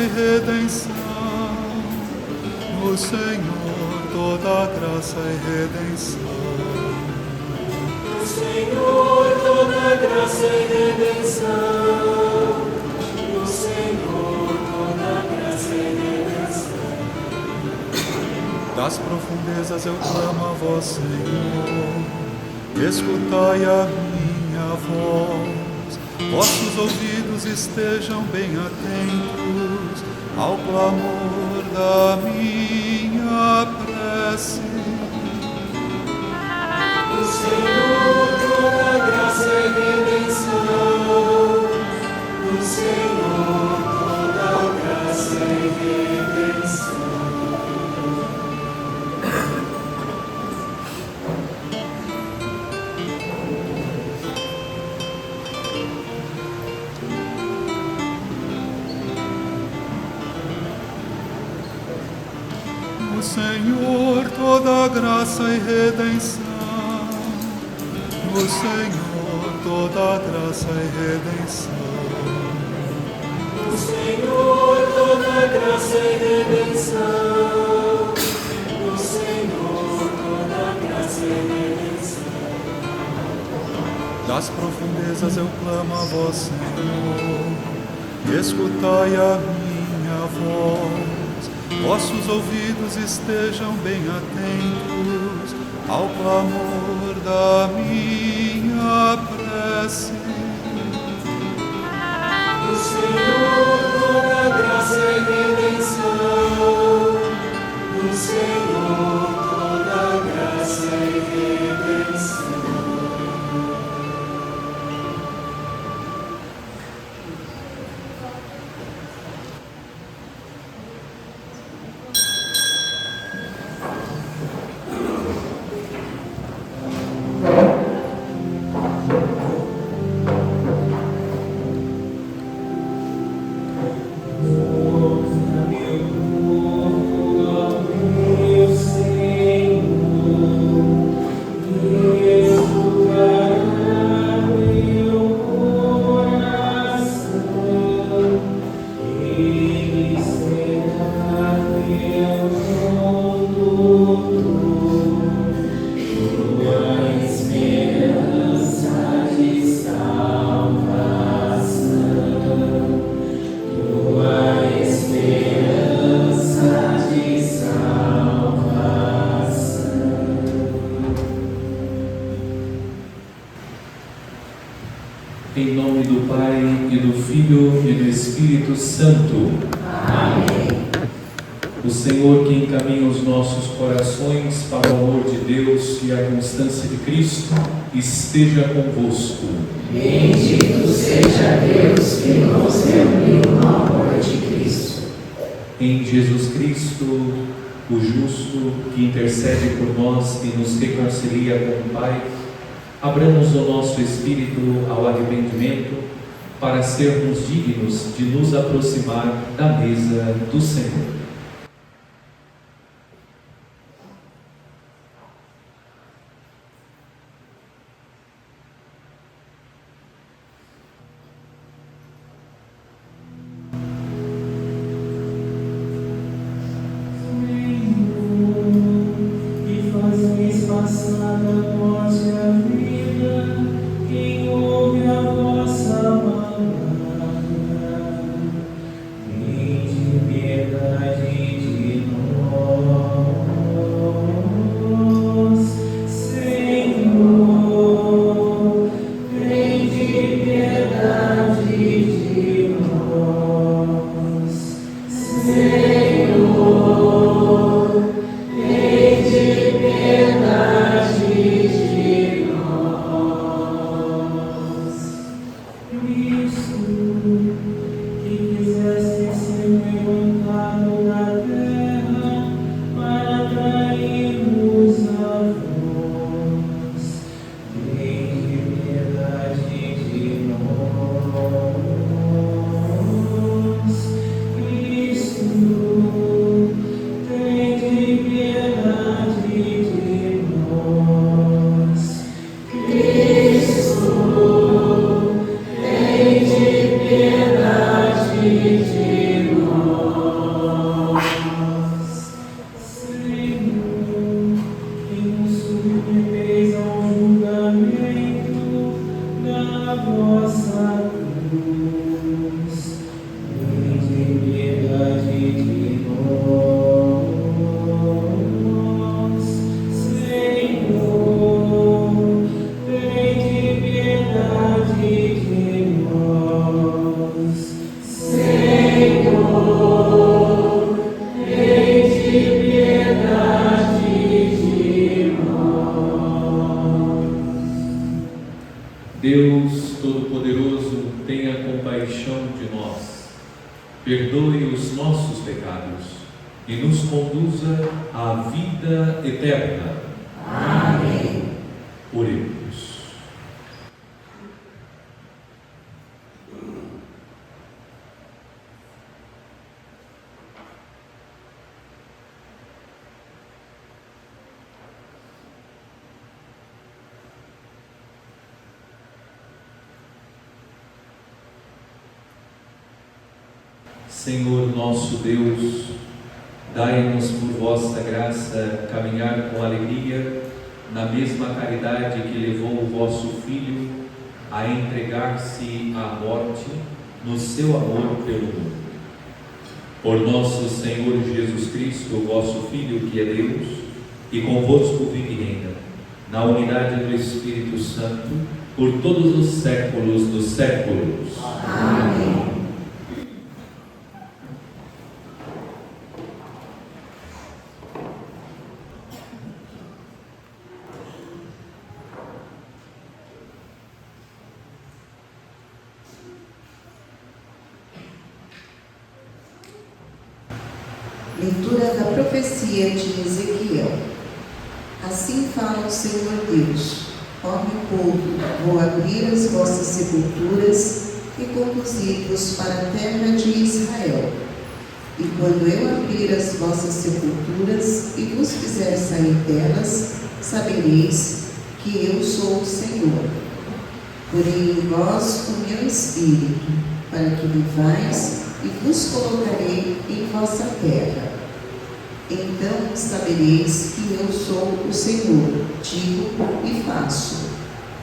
e redenção. No Senhor toda graça e redenção. No Senhor toda graça e redenção. No Senhor toda graça e redenção. Das profundezas eu clamo a vós, Senhor, escutai a minha voz. Vossos ouvidos estejam bem atentos ao clamor da minha prece. No Senhor toda graça e redenção. No Senhor toda graça e redenção. No Senhor toda graça e redenção. No Senhor toda graça e redenção. No Senhor toda graça e redenção. No Senhor toda graça e redenção. Das profundezas eu clamo a vós, Senhor, escutai a minha voz. Vossos ouvidos estejam bem atentos ao clamor da minha prece. No Senhor toda graça e redenção. No Senhor toda graça e redenção. Em nome do Pai, e do Filho, e do Espírito Santo. Amém. O Senhor que encaminha os nossos corações para o amor de Deus e a constância de Cristo, esteja convosco. Bendito seja Deus que nos reuniu no amor de Cristo. Em Jesus Cristo, o justo, que intercede por nós e nos reconcilia com o Pai, abramos o nosso espírito ao arrependimento para sermos dignos de nos aproximar da mesa do Senhor. Cristo. tenha compaixão de nós, perdoe os nossos pecados e nos conduza à vida eterna. Amém. Oremos. Senhor nosso Deus, dai-nos por vossa graça caminhar com alegria na mesma caridade que levou o vosso Filho a entregar-se à morte no seu amor pelo mundo. Por nosso Senhor Jesus Cristo, vosso Filho, que é Deus, e convosco vive e reina, na unidade do Espírito Santo, por todos os séculos dos séculos. Amém. Leitura da profecia de Ezequiel. Assim fala o Senhor Deus: ó meu povo, vou abrir as vossas sepulturas e conduzir-vos para a terra de Israel. E quando eu abrir as vossas sepulturas e vos fizer sair delas, sabereis que eu sou o Senhor. Porei em vós o meu espírito, para que vivais, e vos colocarei em vossa terra. Então sabereis que eu sou o Senhor, digo e faço.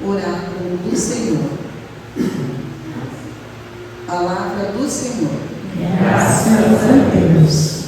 Oráculo do Senhor. Palavra do Senhor. Graças a Deus.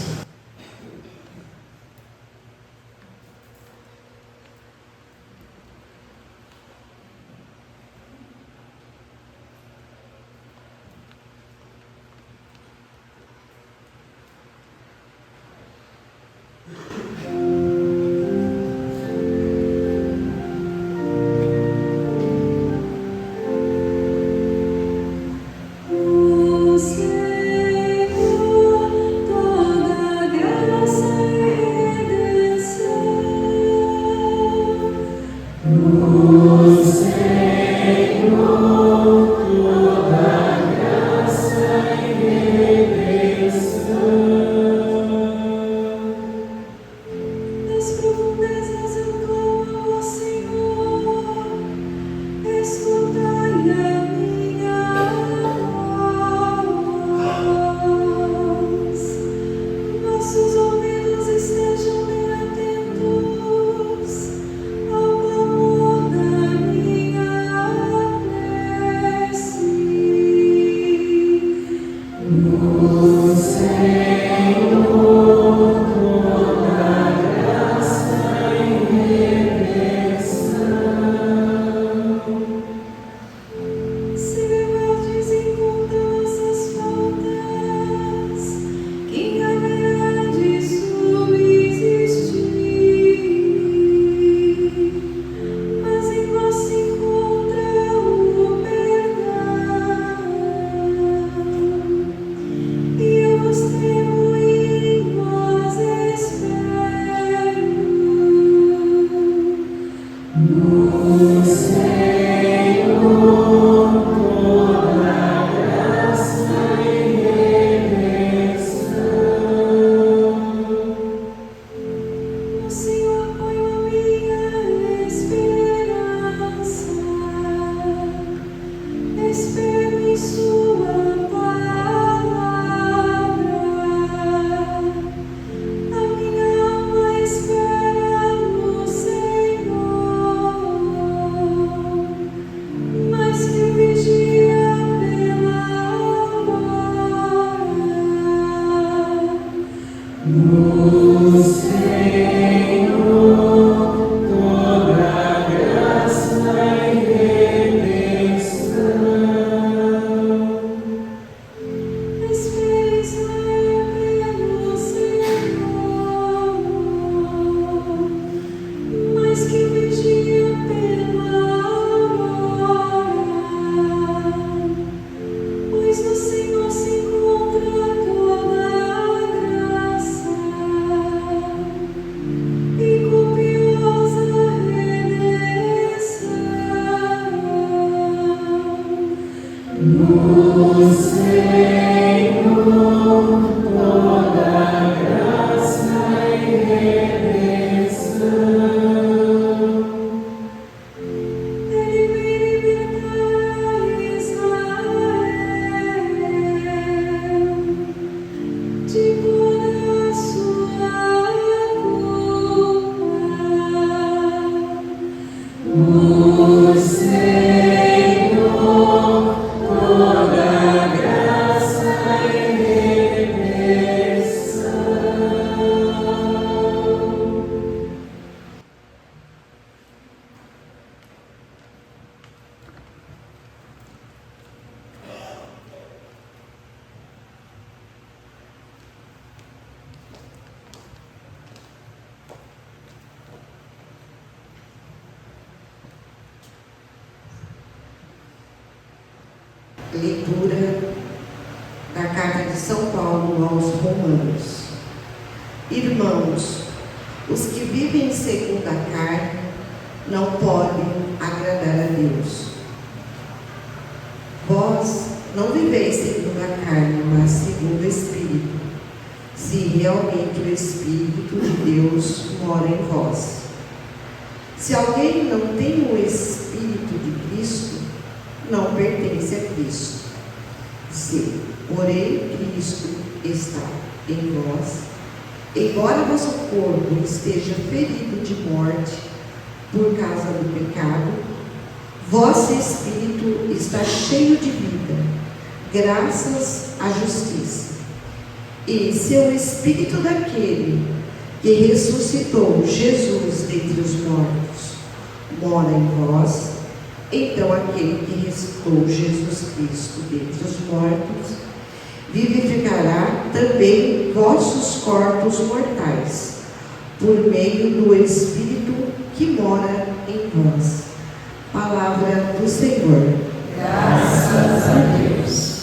Leitura da Carta de São Paulo aos Romanos. Irmãos, os que vivem segundo a carne não podem agradar a Deus. Vós não viveis segundo a carne, mas segundo o Espírito, se realmente o Espírito de Deus mora em vós. Se alguém não tem o Espírito de Cristo, não pertence a Cristo. Se, porém, Cristo está em vós, embora vosso corpo esteja ferido de morte por causa do pecado, vosso espírito está cheio de vida, graças à justiça. E se o espírito daquele que ressuscitou Jesus dentre os mortos mora em vós, então aquele que ressuscitou Jesus Cristo dentre os mortos vivificará também vossos corpos mortais, por meio do Espírito que mora em vós. Palavra do Senhor. Graças a Deus.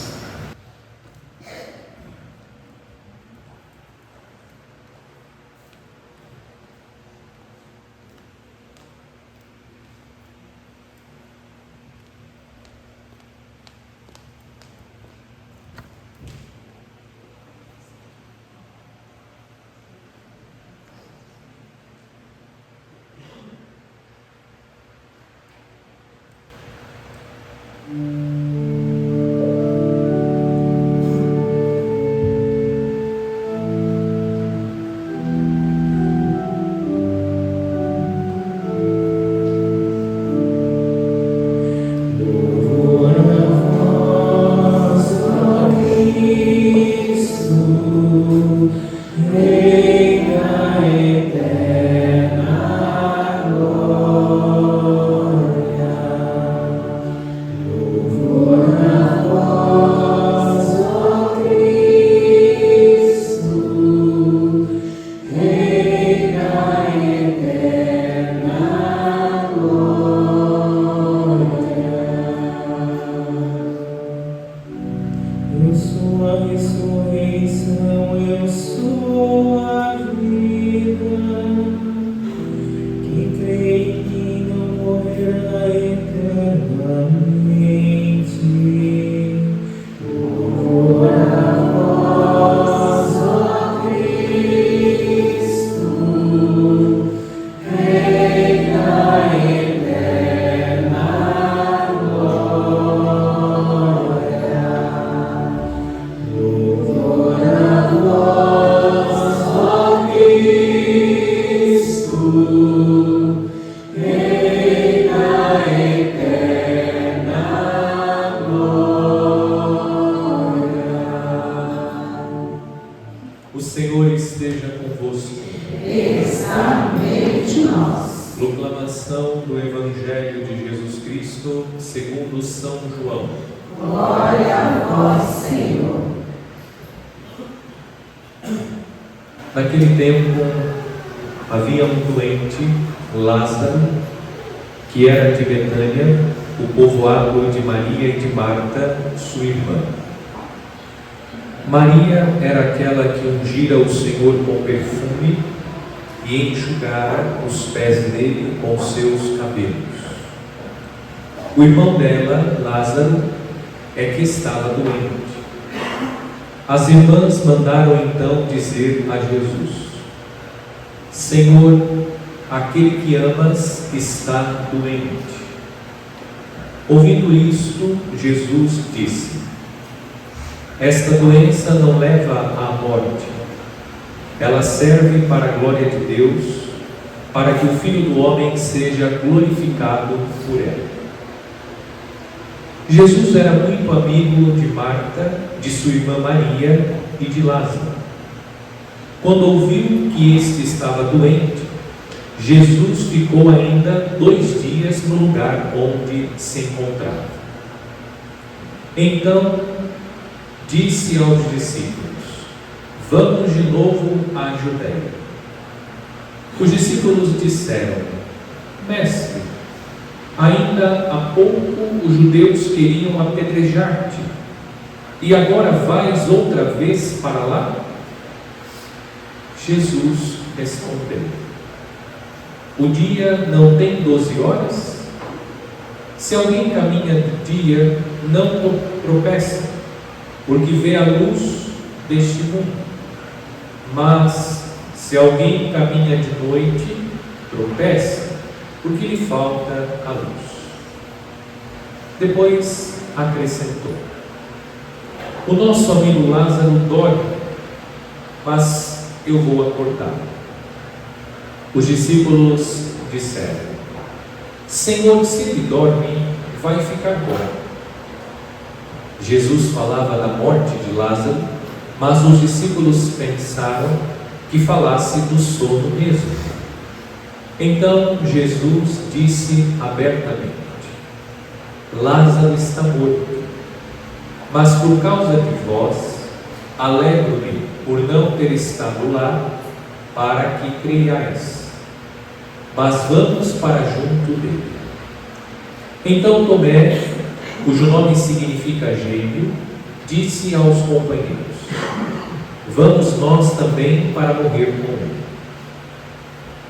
O Senhor esteja convosco. Está no meio de nós. Proclamação do Evangelho de Jesus Cristo segundo São João. Glória a vós, Senhor. Naquele tempo havia um doente, Lázaro, que era de Betânia, o povoado de Maria e de Marta, sua irmã. Maria era aquela que ungira o Senhor com perfume e enxugara os pés dele com seus cabelos. O irmão dela, Lázaro, é que estava doente. As irmãs mandaram então dizer a Jesus: Senhor, aquele que amas está doente. Ouvindo isto, Jesus disse: Esta doença não leva à morte. Ela serve para a glória de Deus, para que o Filho do Homem seja glorificado por ela. Jesus era muito amigo de Marta, de sua irmã Maria e de Lázaro. Quando ouviu que este estava doente, Jesus ficou ainda 2 dias no lugar onde se encontrava. Então disse aos discípulos: Vamos de novo à Judéia. Os discípulos disseram: Mestre, Ainda há pouco os judeus queriam apedrejar-te, e agora vais outra vez para lá? Jesus respondeu: o dia não tem 12 horas? Se alguém caminha de dia, não tropeça, porque vê a luz deste mundo. Mas se alguém caminha de noite, tropeça, porque lhe falta a luz. Depois acrescentou: o nosso amigo Lázaro dorme, mas eu vou acordar. Os discípulos disseram: Senhor, se ele dorme, vai ficar bom. Jesus falava da morte de Lázaro, mas os discípulos pensaram que falasse do sono mesmo. Então Jesus disse abertamente: Lázaro está morto, mas por causa de vós, alegro-me por não ter estado lá, para que creiais. Mas vamos para junto dele. Então Tomé, cujo nome significa gêmeo, disse aos companheiros: vamos nós também para morrer com ele.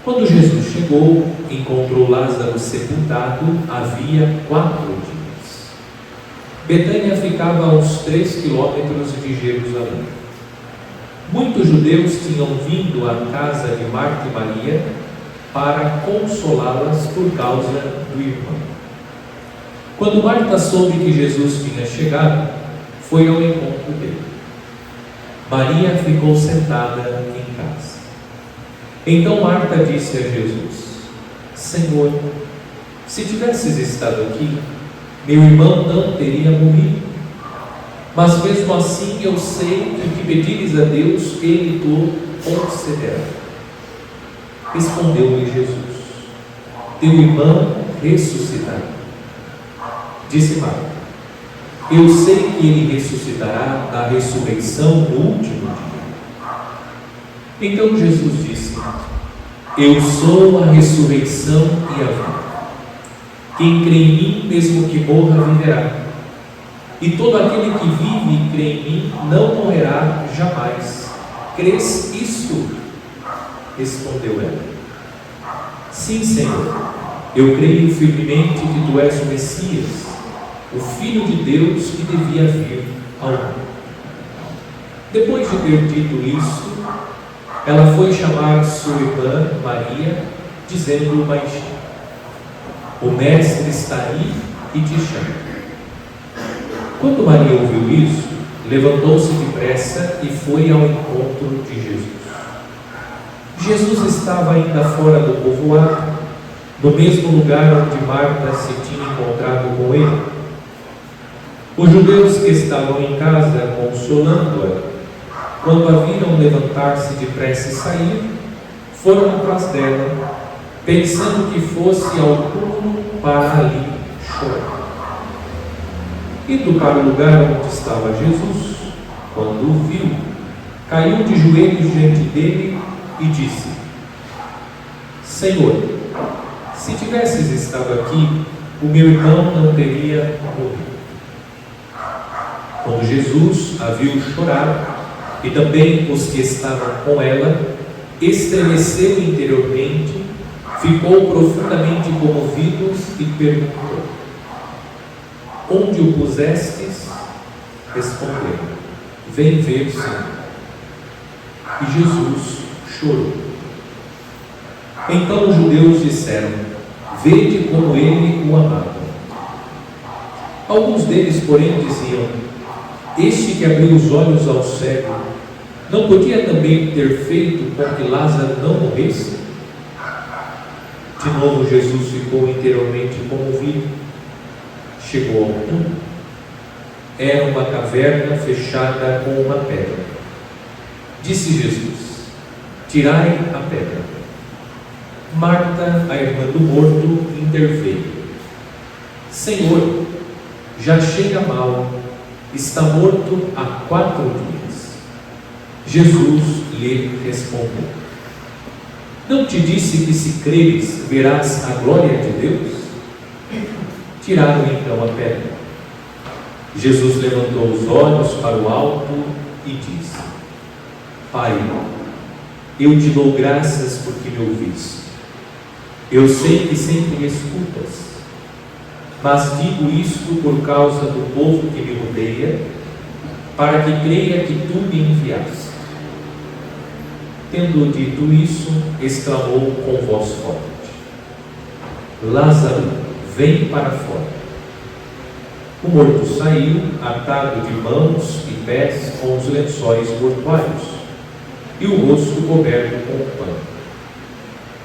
Quando Jesus chegou, encontrou Lázaro sepultado havia 4 dias. Betânia ficava a uns 3 quilômetros de Jerusalém. Muitos judeus tinham vindo à casa de Marta e Maria para consolá-las por causa do irmão. Quando Marta soube que Jesus tinha chegado, foi ao encontro dele. Maria ficou sentada em casa. Então Marta disse a Jesus: Senhor, se tivesses estado aqui, meu irmão não teria morrido. Mas mesmo assim eu sei que o que pedires a Deus, Ele te concederá. Respondeu-lhe Jesus: teu irmão ressuscitará. Disse Marta: eu sei que ele ressuscitará na ressurreição no último dia. Então Jesus disse: eu sou a ressurreição e a vida. Quem crê em mim, mesmo que morra, viverá. E todo aquele que vive e crê em mim não morrerá jamais. Crês isto? Respondeu ela: sim, Senhor, eu creio firmemente que tu és o Messias, o Filho de Deus que devia vir ao mundo. Depois de ter dito isso, ela foi chamar sua irmã Maria, dizendo baixinho: o Mestre está aí e te chama. Quando Maria ouviu isso, levantou-se depressa e foi ao encontro de Jesus. Jesus estava ainda fora do povoado, no mesmo lugar onde Marta se tinha encontrado com ele. Os judeus que estavam em casa consolando-a, quando a viram levantar-se depressa e sair, foram atrás dela, pensando que fosse ao túmulo para ali chorar. Indo para o lugar onde estava Jesus, quando o viu, caiu de joelhos diante dele e disse: Senhor, se tivesses estado aqui, o meu irmão não teria morrido. Quando Jesus a viu chorar, e também os que estavam com ela, estremeceu interiormente, ficou profundamente comovido e perguntou: onde o pusestes? Respondeu: vem ver, Senhor. E Jesus chorou. Então os judeus disseram: vede como ele o amava. Alguns deles, porém, diziam: este que abriu os olhos ao cego, não podia também ter feito com que Lázaro não morresse? De novo Jesus ficou interiormente comovido. Chegou ao túmulo. Era uma caverna fechada com uma pedra. Disse Jesus: tirai a pedra. Marta, a irmã do morto, interveio: Senhor, já chega mal, está morto há 4 dias. Jesus lhe respondeu: não te disse que se creres verás a glória de Deus? Tiraram então a pedra. Jesus levantou os olhos para o alto e disse: Pai, eu te dou graças porque me ouviste. Eu sei que sempre me escutas, mas digo isto por causa do povo que me rodeia, para que creia que tu me enviaste. Tendo dito isso, exclamou com voz forte: Lázaro, vem para fora. O morto saiu, atado de mãos e pés com os lençóis mortuários, e o rosto coberto com pano.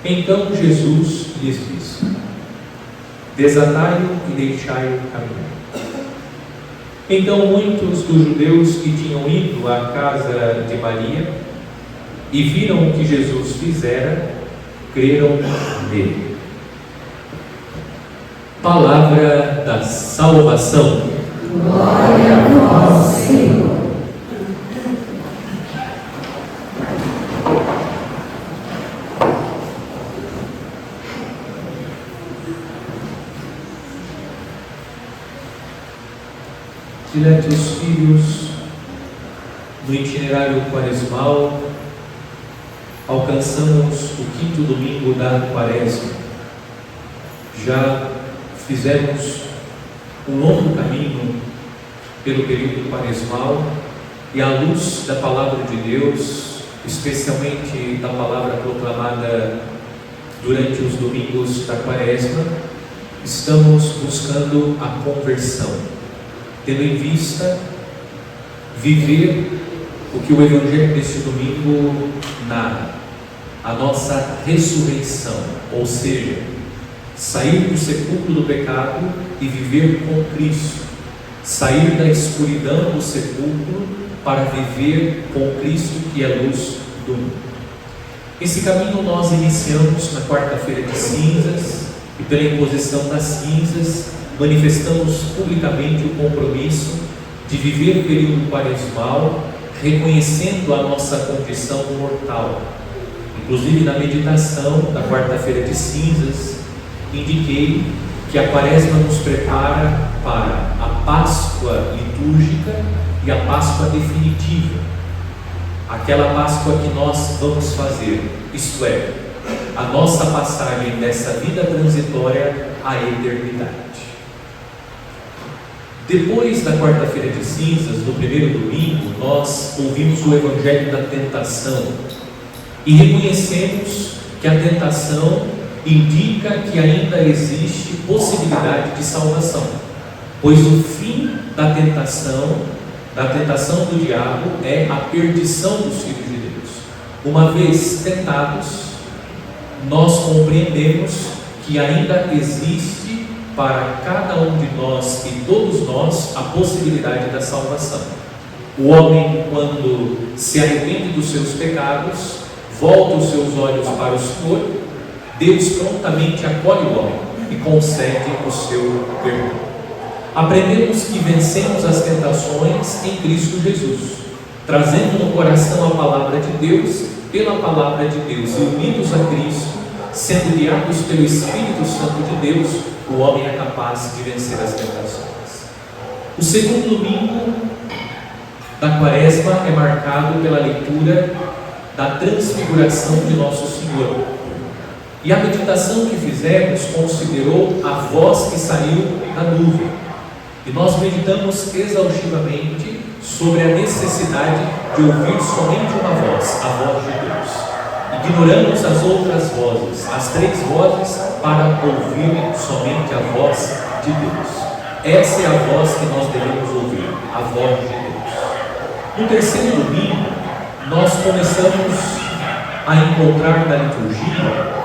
Então Jesus lhes disse: Desatai-o e deixai-o caminhar. Então muitos dos judeus que tinham ido à casa de Maria e viram o que Jesus fizera, creram nele. Palavra da salvação. Glória a vós, Senhor. Diletos filhos, no itinerário quaresmal, alcançamos o 5º domingo da Quaresma. Já fizemos um longo caminho pelo período quaresmal e à luz da Palavra de Deus, especialmente da palavra proclamada durante os domingos da Quaresma, estamos buscando a conversão, tendo em vista viver o que o Evangelho deste domingo narra, a nossa ressurreição, ou seja, sair do sepulcro do pecado e viver com Cristo, sair da escuridão do sepulcro para viver com Cristo, que é a luz do mundo. Esse caminho nós iniciamos na quarta-feira de cinzas, e pela imposição das cinzas manifestamos publicamente o compromisso de viver o período quaresmal reconhecendo a nossa condição mortal. Inclusive na meditação da quarta-feira de cinzas indiquei que a Quaresma nos prepara para a Páscoa litúrgica e a Páscoa definitiva, aquela Páscoa que nós vamos fazer, isto é, a nossa passagem dessa vida transitória à eternidade. Depois da quarta-feira de cinzas, no primeiro domingo, nós ouvimos o Evangelho da tentação e reconhecemos que a tentação indica que ainda existe possibilidade de salvação, pois o fim da tentação do diabo é a perdição dos filhos de Deus. Uma vez tentados, nós compreendemos que ainda existe para cada um de nós e todos nós a possibilidade da salvação. O homem, quando se arrepende dos seus pecados, volta os seus olhos para o Senhor, Deus prontamente acolhe o homem e concede o seu perdão. Aprendemos que vencemos as tentações em Cristo Jesus, trazendo no coração a palavra de Deus, pela palavra de Deus, e unidos a Cristo, sendo guiados pelo Espírito Santo de Deus, o homem é capaz de vencer as tentações. O segundo domingo da Quaresma é marcado pela leitura da transfiguração de Nosso Senhor. E a meditação que fizemos considerou a voz que saiu da nuvem. E nós meditamos exaustivamente sobre a necessidade de ouvir somente uma voz, a voz de Deus. Ignoramos as outras vozes, as 3 vozes, para ouvir somente a voz de Deus. Essa é a voz que nós devemos ouvir, a voz de Deus. No terceiro domingo, nós começamos a encontrar na liturgia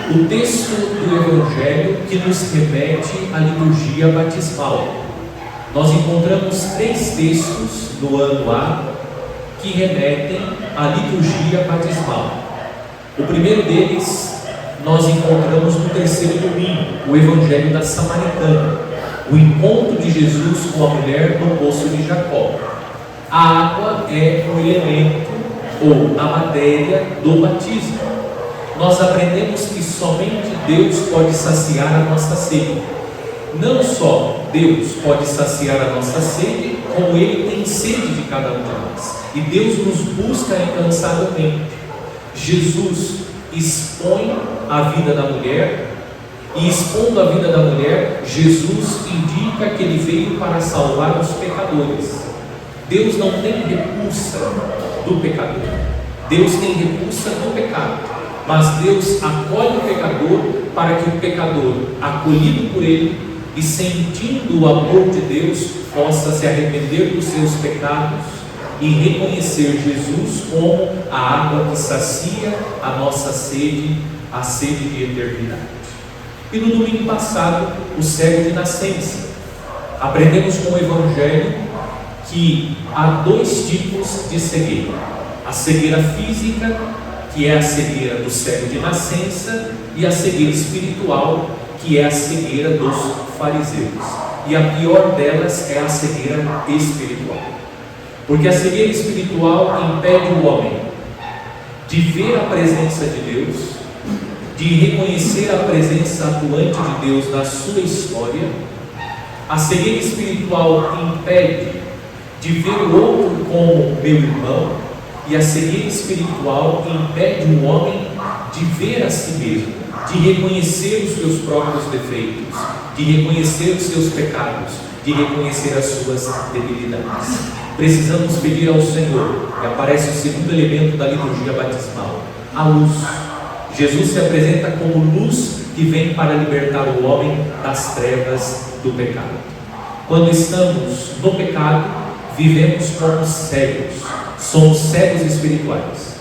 o texto do Evangelho que nos remete à liturgia batismal. Nós encontramos 3 textos no ano A que remetem à liturgia batismal. O primeiro deles nós encontramos no terceiro domingo, o Evangelho da Samaritana, o encontro de Jesus com a mulher no poço de Jacó. A água é o elemento ou a matéria do batismo. Nós aprendemos que somente Deus pode saciar a nossa sede. não só Deus pode saciar a nossa sede, como Ele tem sede de cada um de nós. E Deus nos busca incansavelmente. Jesus expõe a vida da mulher, e expondo a vida da mulher, Jesus indica que Ele veio para salvar os pecadores. Deus não tem repulsa do pecador, Deus tem repulsa do pecado, mas Deus acolhe o pecador para que o pecador, acolhido por Ele e sentindo o amor de Deus, possa se arrepender dos seus pecados e reconhecer Jesus como a água que sacia a nossa sede, a sede de eternidade. E no domingo passado, o cego de nascença, aprendemos com o Evangelho que há dois tipos de cegueira: a cegueira física, que é a cegueira do cego de nascença, e a cegueira espiritual, que é a cegueira dos fariseus. E a pior delas é a cegueira espiritual, porque a cegueira espiritual impede o homem de ver a presença de Deus, de reconhecer a presença atuante de Deus na sua história. A cegueira espiritual impede de ver o outro como meu irmão, e a cegueira espiritual impede o homem de ver a si mesmo, de reconhecer os seus próprios defeitos, de reconhecer os seus pecados, de reconhecer as suas debilidades. Precisamos pedir ao Senhor, e aparece o segundo elemento da liturgia batismal, a luz. Jesus se apresenta como luz que vem para libertar o homem das trevas do pecado. Quando estamos no pecado, vivemos como cegos, somos cegos espirituais.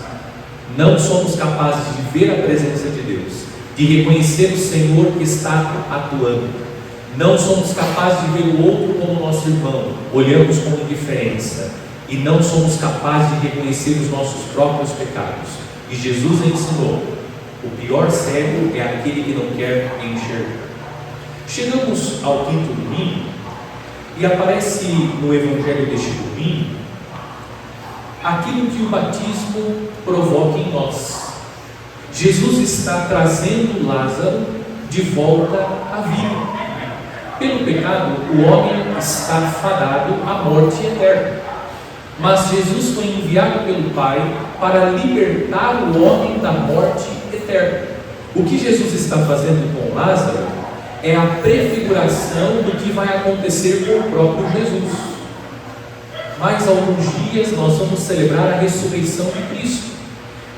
Não somos capazes de ver a presença de Deus, de reconhecer o Senhor que está atuando. Não somos capazes de ver o outro como nosso irmão, olhamos com indiferença, e não somos capazes de reconhecer os nossos próprios pecados. E Jesus ensinou: o pior cego é aquele que não quer enxergar. Chegamos ao quinto domingo, e aparece no Evangelho deste domingo aquilo que o batismo provoca em nós. Jesus está trazendo Lázaro de volta à vida. Pelo pecado, o homem está fadado à morte eterna, mas Jesus foi enviado pelo Pai para libertar o homem da morte eterna. O que Jesus está fazendo com Lázaro é a prefiguração do que vai acontecer com o próprio Jesus. Mais alguns dias nós vamos celebrar a ressurreição de Cristo.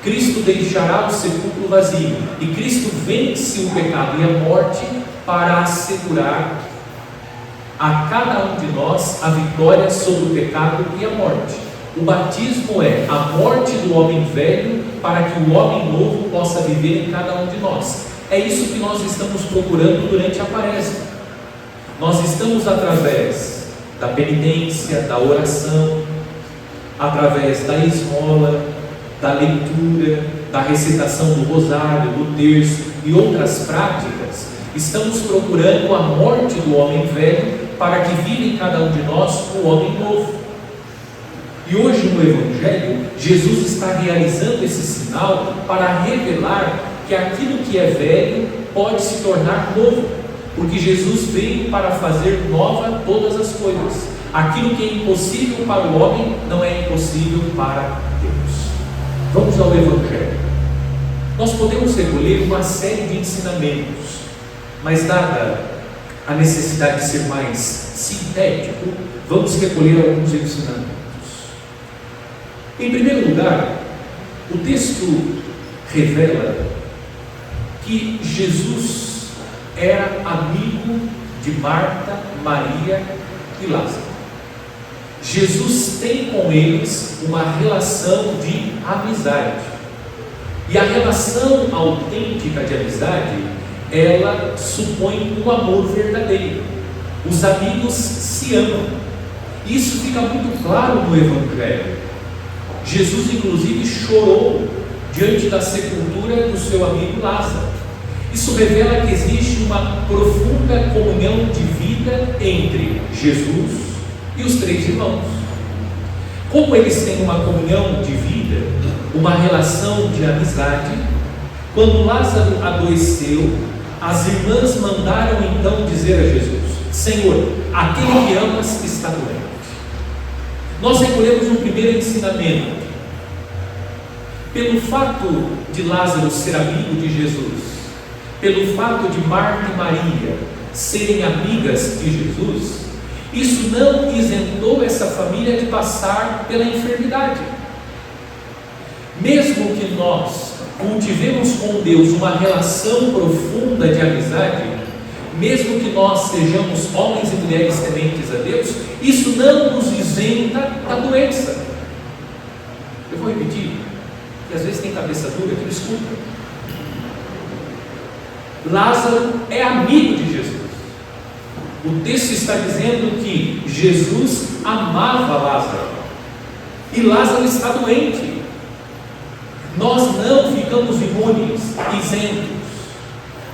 Cristo deixará o sepulcro vazio, e Cristo vence o pecado e a morte para assegurar a cada um de nós a vitória sobre o pecado e a morte. O batismo é a morte do homem velho para que o homem novo possa viver em cada um de nós. É isso que nós estamos procurando durante a quaresma. Nós estamos, através da penitência, da oração, através da esmola, da leitura, da recitação do rosário, do terço e outras práticas, estamos procurando a morte do homem velho para que viva em cada um de nós o homem novo. E hoje no Evangelho, Jesus está realizando esse sinal para revelar que aquilo que é velho pode se tornar novo, porque Jesus veio para fazer nova todas as coisas. Aquilo que é impossível para o homem não é impossível para Deus. Vamos ao Evangelho. Nós podemos recolher uma série de ensinamentos, mas dada a necessidade de ser mais sintético, vamos recolher alguns ensinamentos. Em primeiro lugar, o texto revela que Jesus era amigo de Marta, Maria e Lázaro. Jesus tem com eles uma relação de amizade. E a relação autêntica de amizade, ela supõe um amor verdadeiro. Os amigos se amam. Isso fica muito claro no Evangelho. Jesus, inclusive, chorou diante da sepultura do seu amigo Lázaro. Isso revela que existe uma profunda comunhão de vida entre Jesus e os três irmãos. Como eles têm uma comunhão de vida, uma relação de amizade, quando Lázaro adoeceu, as irmãs mandaram então dizer a Jesus: Senhor, aquele que amas está doente. Nós recolhemos um primeiro ensinamento. Pelo fato de Lázaro ser amigo de Jesus, pelo fato de Marta e Maria serem amigas de Jesus, isso não isentou essa família de passar pela enfermidade. Mesmo que nós cultivemos com Deus uma relação profunda de amizade, mesmo que nós sejamos homens e mulheres tementes a Deus, isso não nos isenta da doença. Eu vou repetir, porque às vezes tem cabeça dura que não escuta. Lázaro é amigo de Jesus. O texto está dizendo que Jesus amava Lázaro, e Lázaro está doente. Nós não ficamos imunes, isentos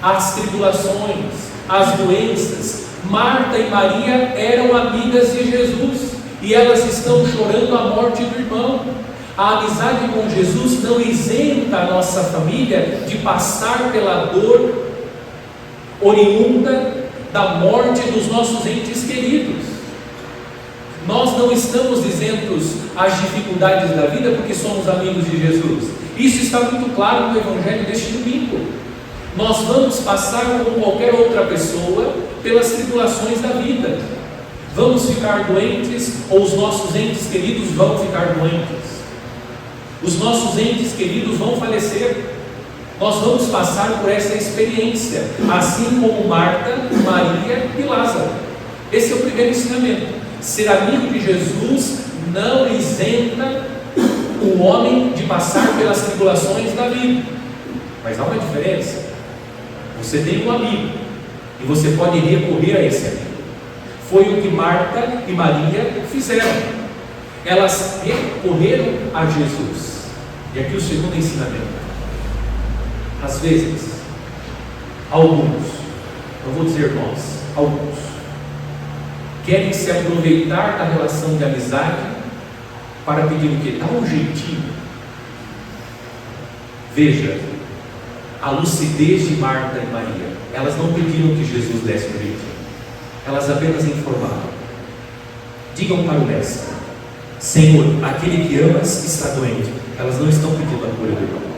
às tribulações, às doenças. Marta e Maria eram amigas de Jesus, e elas estão chorando a morte do irmão. A amizade com Jesus não isenta a nossa família de passar pela dor oriunda da morte dos nossos entes queridos. Nós não estamos isentos às dificuldades da vida porque somos amigos de Jesus. Isso está muito claro no Evangelho deste domingo. Nós vamos passar, como qualquer outra pessoa, pelas tribulações da vida. Vamos ficar doentes, ou os nossos entes queridos vão ficar doentes. Os nossos entes queridos vão falecer. Nós vamos passar por essa experiência, assim como Marta, Maria e Lázaro. Esse é o primeiro ensinamento. Ser amigo de Jesus não isenta o homem de passar pelas tribulações da vida. Mas há uma diferença. Você tem um amigo e você pode recorrer a esse amigo. Foi o que Marta e Maria fizeram. Elas recorreram a Jesus. E aqui o segundo ensinamento. Às vezes, alguns, não vou dizer nós, alguns, querem se aproveitar da relação de amizade para pedir o que? Dá um jeitinho. Veja, a lucidez de Marta e Maria. Elas não pediram que Jesus desse um jeitinho. Elas apenas informaram. Digam para o mestre: Senhor, aquele que amas está doente. Elas não estão pedindo a cura do irmão.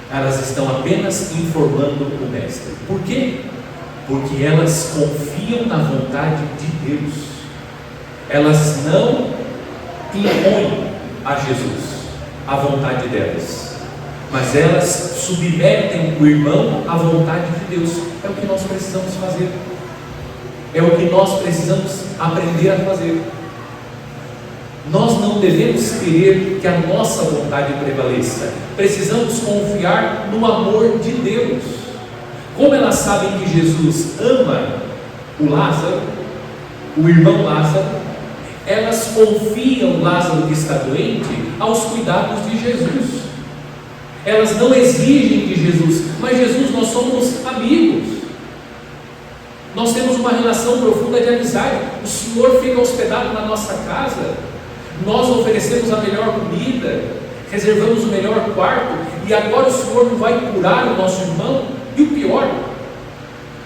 Elas estão apenas informando o mestre. Por quê? Porque elas confiam na vontade de Deus. Elas não impõem a Jesus a vontade delas, mas elas submetem o irmão à vontade de Deus. É o que nós precisamos fazer. É o que nós precisamos aprender a fazer. Nós não devemos querer que a nossa vontade prevaleça. Precisamos confiar no amor de Deus. Como elas sabem que Jesus ama o Lázaro, o irmão Lázaro, elas confiam Lázaro que está doente aos cuidados de Jesus. Elas não exigem de Jesus, mas Jesus, nós somos amigos. Nós temos uma relação profunda de amizade. O Senhor fica hospedado na nossa casa. Nós oferecemos a melhor comida, reservamos o melhor quarto, e agora o Senhor não vai curar o nosso irmão? E o pior,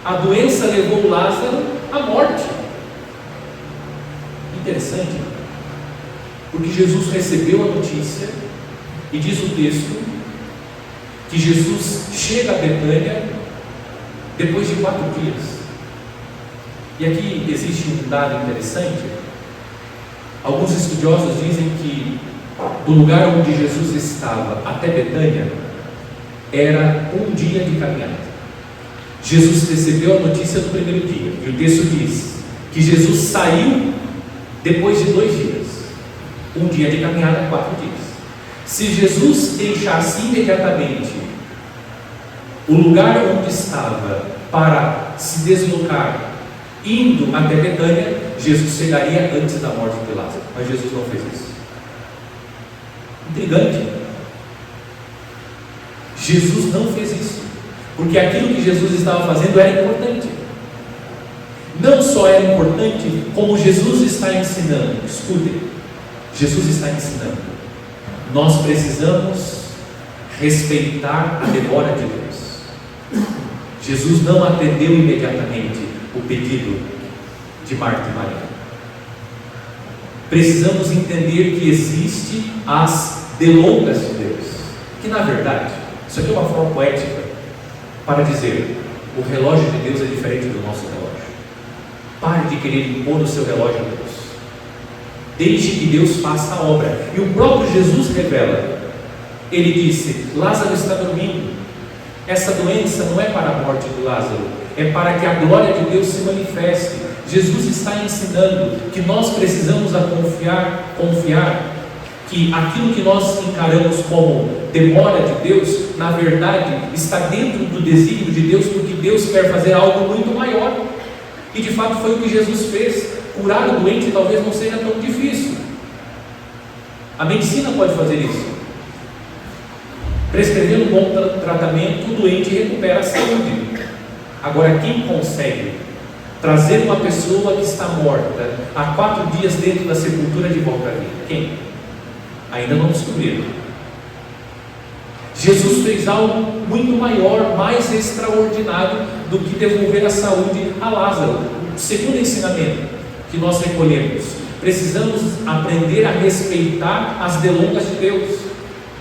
a doença levou Lázaro à morte. Interessante, porque Jesus recebeu a notícia, e diz o texto, que Jesus chega a Betânia depois de 4 dias. E aqui existe um dado interessante. Alguns estudiosos dizem que do lugar onde Jesus estava até Betânia era um dia de caminhada. Jesus recebeu a notícia no primeiro dia, e o texto diz que Jesus saiu depois de 2 dias. Um dia de caminhada, 4 dias. Se Jesus deixasse imediatamente o lugar onde estava para se deslocar indo até Betânia, Jesus chegaria antes da morte de Lázaro. Mas Jesus não fez isso. Intrigante. Jesus não fez isso, porque aquilo que Jesus estava fazendo era importante. Não só era importante, como Jesus está ensinando. Escutem, Jesus está ensinando. Nós precisamos respeitar a demora de Deus. Jesus não atendeu imediatamente, o pedido de Marta e Maria. Precisamos entender que existe as delongas de Deus, que na verdade, isso aqui é uma forma poética para dizer: o relógio de Deus é diferente do nosso relógio. Pare de querer impor o seu relógio a Deus. Deixe que Deus faça a obra. E o próprio Jesus revela. Ele disse: Lázaro está dormindo. Essa doença não é para a morte de Lázaro, é para que a glória de Deus se manifeste. Jesus está ensinando que nós precisamos confiar que aquilo que nós encaramos como demora de Deus, na verdade, está dentro do desígnio de Deus, porque Deus quer fazer algo muito maior. E de fato foi o que Jesus fez. Curar o doente talvez não seja tão difícil. A medicina pode fazer isso. Prescrevendo um bom tratamento, o doente recupera a saúde. Agora, quem consegue trazer uma pessoa que está morta há 4 dias dentro da sepultura de volta à vida? Quem? Ainda não descobriram. Jesus fez algo muito maior, mais extraordinário do que devolver a saúde a Lázaro. O segundo ensinamento que nós recolhemos: precisamos aprender a respeitar as delongas de Deus.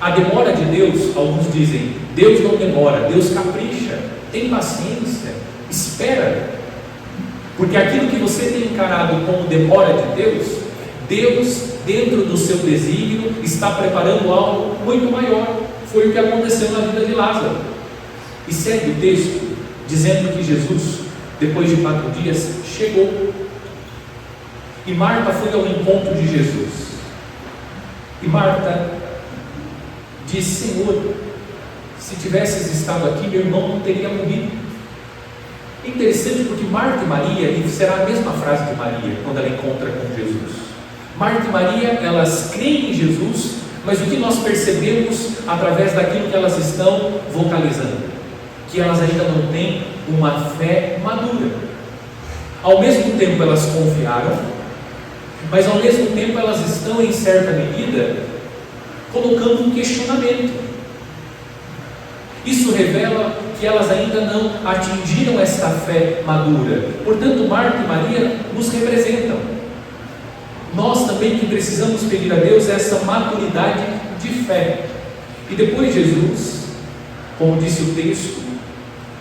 A demora de Deus, alguns dizem, Deus não demora, Deus capricha. Tem paciência, espera, porque aquilo que você tem encarado como demora de Deus, Deus, dentro do seu desígnio, está preparando algo muito maior. Foi o que aconteceu na vida de Lázaro. E segue o texto dizendo que Jesus, depois de 4 dias, chegou. E Marta foi ao encontro de Jesus. E Marta disse: Senhor, se tivesses estado aqui, meu irmão não teria morrido. É interessante porque Marta e Maria, e será a mesma frase de Maria quando ela encontra com Jesus. Marta e Maria, elas creem em Jesus, mas o que nós percebemos através daquilo que elas estão vocalizando? Que elas ainda não têm uma fé madura. Ao mesmo tempo elas confiaram, mas ao mesmo tempo elas estão, em certa medida, colocando um questionamento. Isso revela que elas ainda não atingiram esta fé madura. Portanto, Marta e Maria nos representam. Nós também que precisamos pedir a Deus essa maturidade de fé. E depois Jesus, como disse o texto,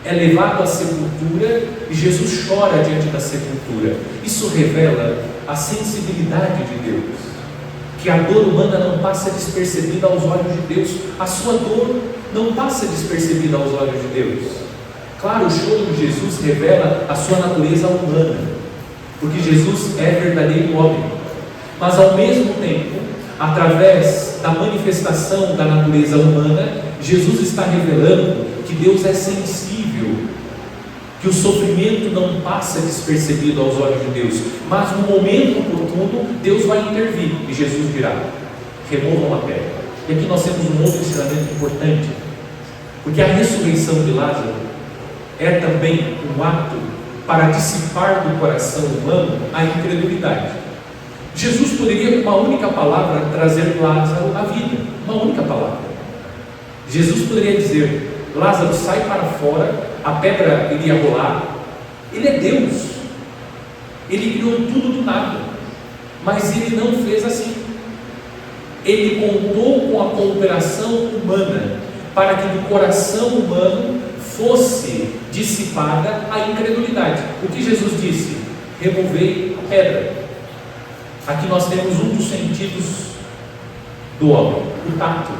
é levado à sepultura e Jesus chora diante da sepultura. Isso revela a sensibilidade de Deus, que a dor humana não passa despercebida aos olhos de Deus. A sua dor não passa despercebida aos olhos de Deus. Claro, o choro de Jesus revela a sua natureza humana, porque Jesus é verdadeiro homem, mas ao mesmo tempo, através da manifestação da natureza humana, Jesus está revelando que Deus é sensível, que o sofrimento não passa despercebido aos olhos de Deus, mas no momento oportuno Deus vai intervir e Jesus dirá: removam a pedra. E aqui nós temos um outro ensinamento importante, porque a ressurreição de Lázaro é também um ato para dissipar do coração humano a incredulidade. Jesus poderia, com uma única palavra, trazer Lázaro à vida, uma única palavra. Jesus poderia dizer: Lázaro, sai para fora, a pedra iria rolar. Ele é Deus, Ele criou tudo do nada, mas Ele não fez assim. Ele contou com a cooperação humana, para que do coração humano fosse dissipada a incredulidade. O que Jesus disse? Removei a pedra. Aqui nós temos um dos sentidos do homem, o tato.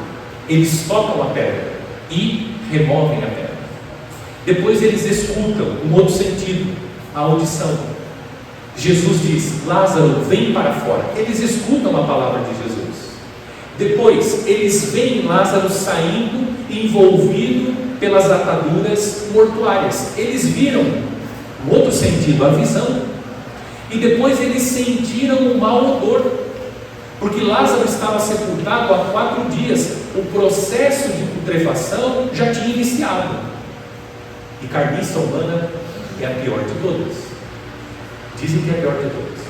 Eles tocam a pedra e removem a pedra. Depois eles escutam um outro sentido, a audição. Jesus diz: Lázaro, vem para fora. Eles escutam a palavra de Jesus. Depois eles veem Lázaro saindo, envolvido pelas ataduras mortuárias. Eles viram um outro sentido, a visão. E depois eles sentiram um mau odor, porque Lázaro estava sepultado há 4 dias. O processo de putrefação já tinha iniciado. E carniça humana é a pior de todas. Dizem que é a pior de todas.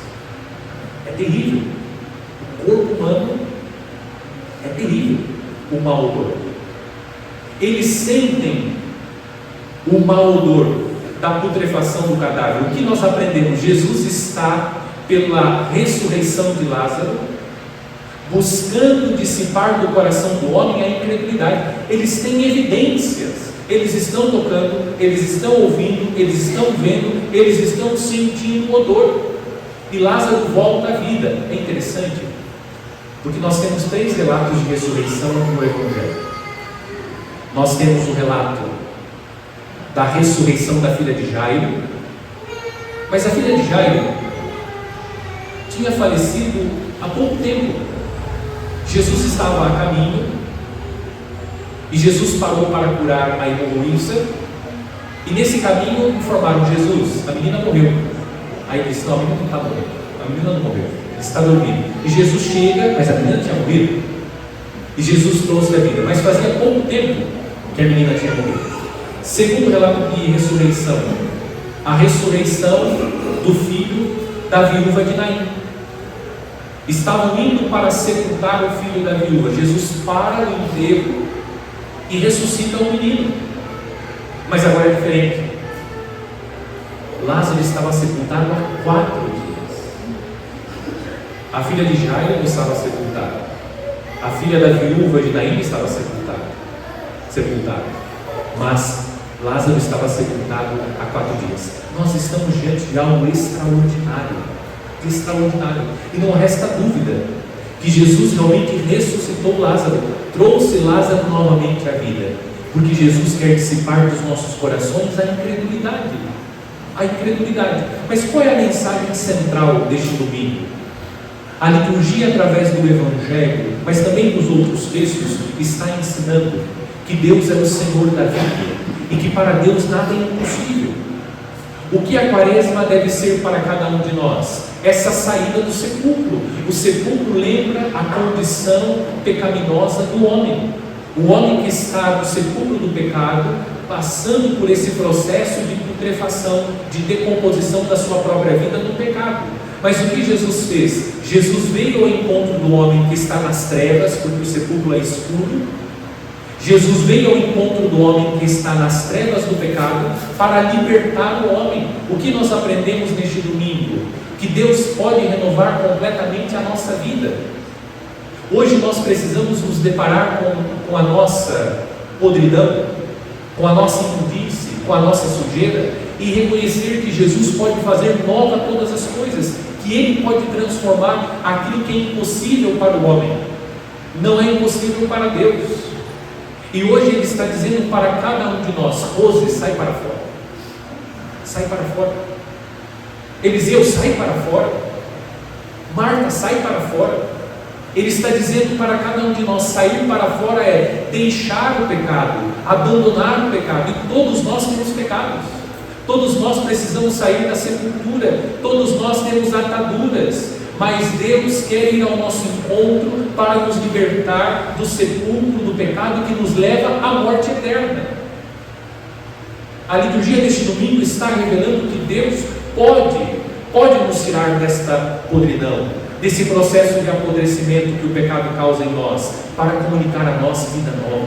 É terrível. O corpo humano é terrível. O mau odor. Eles sentem o mau odor, da putrefação do cadáver. O que nós aprendemos? Jesus está, pela ressurreição de Lázaro, buscando dissipar do coração do homem a incredulidade. Eles têm evidências, eles estão tocando, eles estão ouvindo, eles estão vendo, eles estão sentindo o odor, e Lázaro volta à vida. É interessante, porque nós temos 3 relatos de ressurreição no Evangelho. Nós temos o relato da ressurreição da filha de Jairo, mas a filha de Jairo tinha falecido há pouco tempo. Jesus estava a caminho e Jesus parou para curar a hemorroíça, e nesse caminho informaram Jesus: a menina morreu. Aí ele disse: não, a menina não está morrendo, a menina não morreu, ela está dormindo. E Jesus chega, mas a menina tinha morrido, e Jesus trouxe a vida, mas fazia pouco tempo que a menina tinha morrido. Segundo relato de ressurreição, a ressurreição do filho da viúva de Naim. Estavam indo para sepultar o filho da viúva. Jesus para o enterro e ressuscita o menino. Mas agora é diferente. Lázaro estava sepultado há 4 dias. A filha de Jairo não estava sepultada. A filha da viúva de Naim estava sepultada. Mas Lázaro estava sepultado há 4 dias. Nós estamos diante de algo extraordinário. E não resta dúvida que Jesus realmente ressuscitou Lázaro, trouxe Lázaro novamente à vida, porque Jesus quer dissipar dos nossos corações a incredulidade. Mas qual é a mensagem central deste domingo? A liturgia, através do Evangelho, mas também dos outros textos, está ensinando que Deus é o Senhor da vida e que para Deus nada é impossível. O que a Quaresma deve ser para cada um de nós? Essa saída do sepulcro. O sepulcro lembra a condição pecaminosa do homem. O homem que está no sepulcro do pecado, passando por esse processo de putrefação, de decomposição da sua própria vida no pecado. Mas o que Jesus fez? Jesus veio ao encontro do homem que está nas trevas, porque o sepulcro é escuro. Jesus veio ao encontro do homem que está nas trevas do pecado para libertar o homem. O que nós aprendemos neste domingo? Que Deus pode renovar completamente a nossa vida. Hoje nós precisamos nos deparar com a nossa podridão, com a nossa imundície, com a nossa sujeira, e reconhecer que Jesus pode fazer nova todas as coisas, que Ele pode transformar aquilo que é impossível para o homem. Não é impossível para Deus. E hoje Ele está dizendo para cada um de nós: Rose, sai para fora. Sai para fora. Eliseu, sai para fora. Marta, sai para fora. Ele está dizendo para cada um de nós: sair para fora é deixar o pecado, abandonar o pecado. E todos nós temos pecados. Todos nós precisamos sair da sepultura. Todos nós temos ataduras. Mas Deus quer ir ao nosso encontro para nos libertar do sepulcro do pecado que nos leva à morte eterna. A liturgia deste domingo está revelando que Deus pode nos tirar desta podridão, desse processo de apodrecimento que o pecado causa em nós, para comunicar a nós vida nova.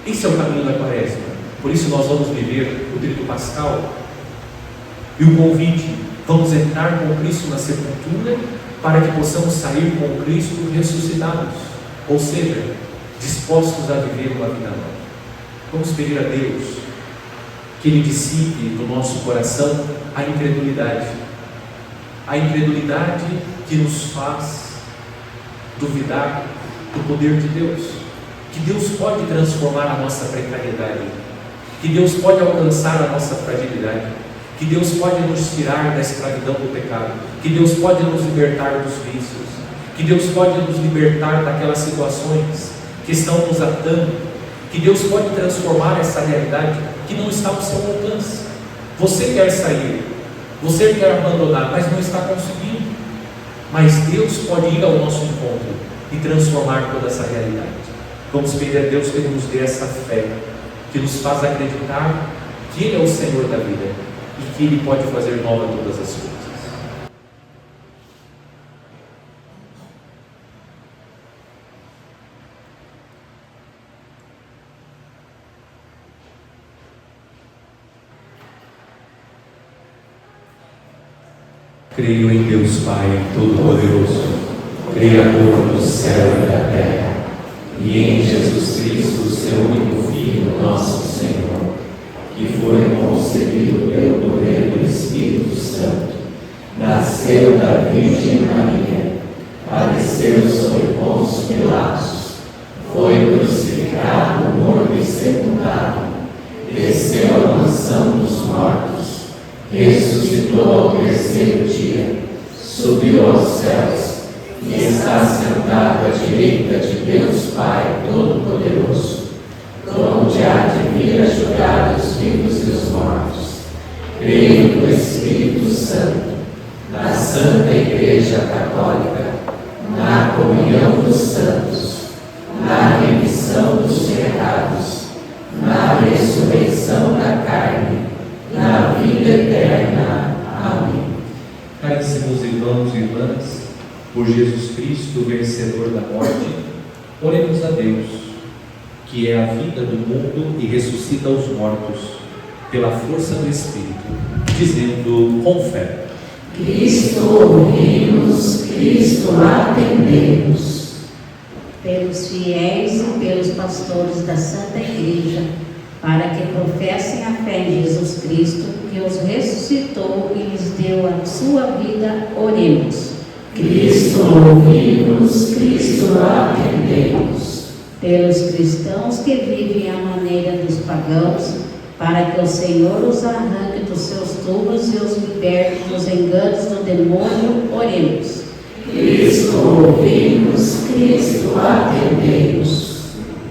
Esse é o caminho da Quaresma. Por isso nós vamos viver o Trito Pascal e o convite: vamos entrar com Cristo na sepultura para que possamos sair com Cristo ressuscitados, ou seja, dispostos a viver uma vida nova. Vamos pedir a Deus que Ele dissipe do nosso coração a incredulidade que nos faz duvidar do poder de Deus, que Deus pode transformar a nossa precariedade, que Deus pode alcançar a nossa fragilidade, que Deus pode nos tirar da escravidão do pecado, que Deus pode nos libertar dos vícios, que Deus pode nos libertar daquelas situações que estão nos atando, que Deus pode transformar essa realidade que não está ao seu alcance. Você quer sair, você quer abandonar, mas não está conseguindo. Mas Deus pode ir ao nosso encontro e transformar toda essa realidade. Vamos pedir a Deus que Ele nos dê essa fé, que nos faz acreditar que Ele é o Senhor da vida e que Ele pode fazer nova todas as coisas. Creio em Deus Pai Todo-Poderoso, Criador do céu e da terra, e em Jesus Cristo, seu único Filho, nosso Senhor, que foi concebido pelo poder do Espírito Santo, nasceu da Virgem Maria, padeceu sob Pôncio Pilatos, foi crucificado, morto e sepultado, desceu à mansão dos mortos, ressuscitou ao terceiro dia, subiu aos céus e está sentado à direita de Deus Pai Todo-Poderoso, onde há de vir a julgar os vivos e os mortos. Creio no Espírito Santo, na Santa Igreja Católica, na comunhão dos santos, na remissão dos pecados, na ressurreição da carne, na vida eterna. Amém. Caríssimos irmãos e irmãs, por Jesus Cristo, vencedor da morte, oremos a Deus, que é a vida do mundo e ressuscita os mortos, pela força do Espírito, dizendo com fé: Cristo, ouvimos, Cristo, atendemos. Pelos fiéis e pelos pastores da Santa Igreja, para que professem a fé em Jesus Cristo, que os ressuscitou e lhes deu a sua vida, oremos. Cristo, ouvimos, Cristo, atendemos. Pelos cristãos que vivem à maneira dos pagãos, para que o Senhor os arranque dos seus túmulos e os liberte dos enganos do demônio, oremos. Cristo, ouvimos, Cristo, atendemos.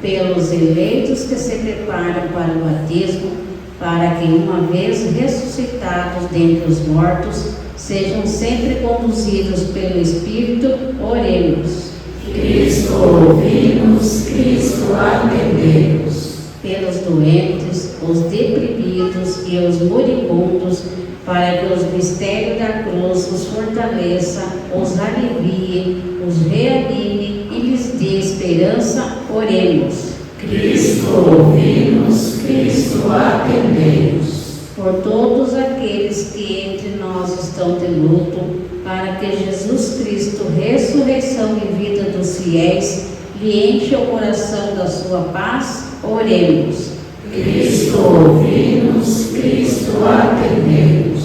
Pelos eleitos que se preparam para o batismo, para que, uma vez ressuscitados dentre os mortos, sejam sempre conduzidos pelo Espírito, oremos. Cristo, ouvimos, Cristo, atendemos. Pelos doentes, os deprimidos e os moribundos, para que os mistérios da cruz os fortaleça, os alivie, os reanime e lhes dê esperança, oremos. Cristo, ouvimos, Cristo, atendemos. Por todos aqueles que entre nós estão de luto, para que Jesus Cristo, ressurreição e vida dos fiéis, lhe enche o coração da sua paz, oremos. Cristo, ouvimos, Cristo, atendemos.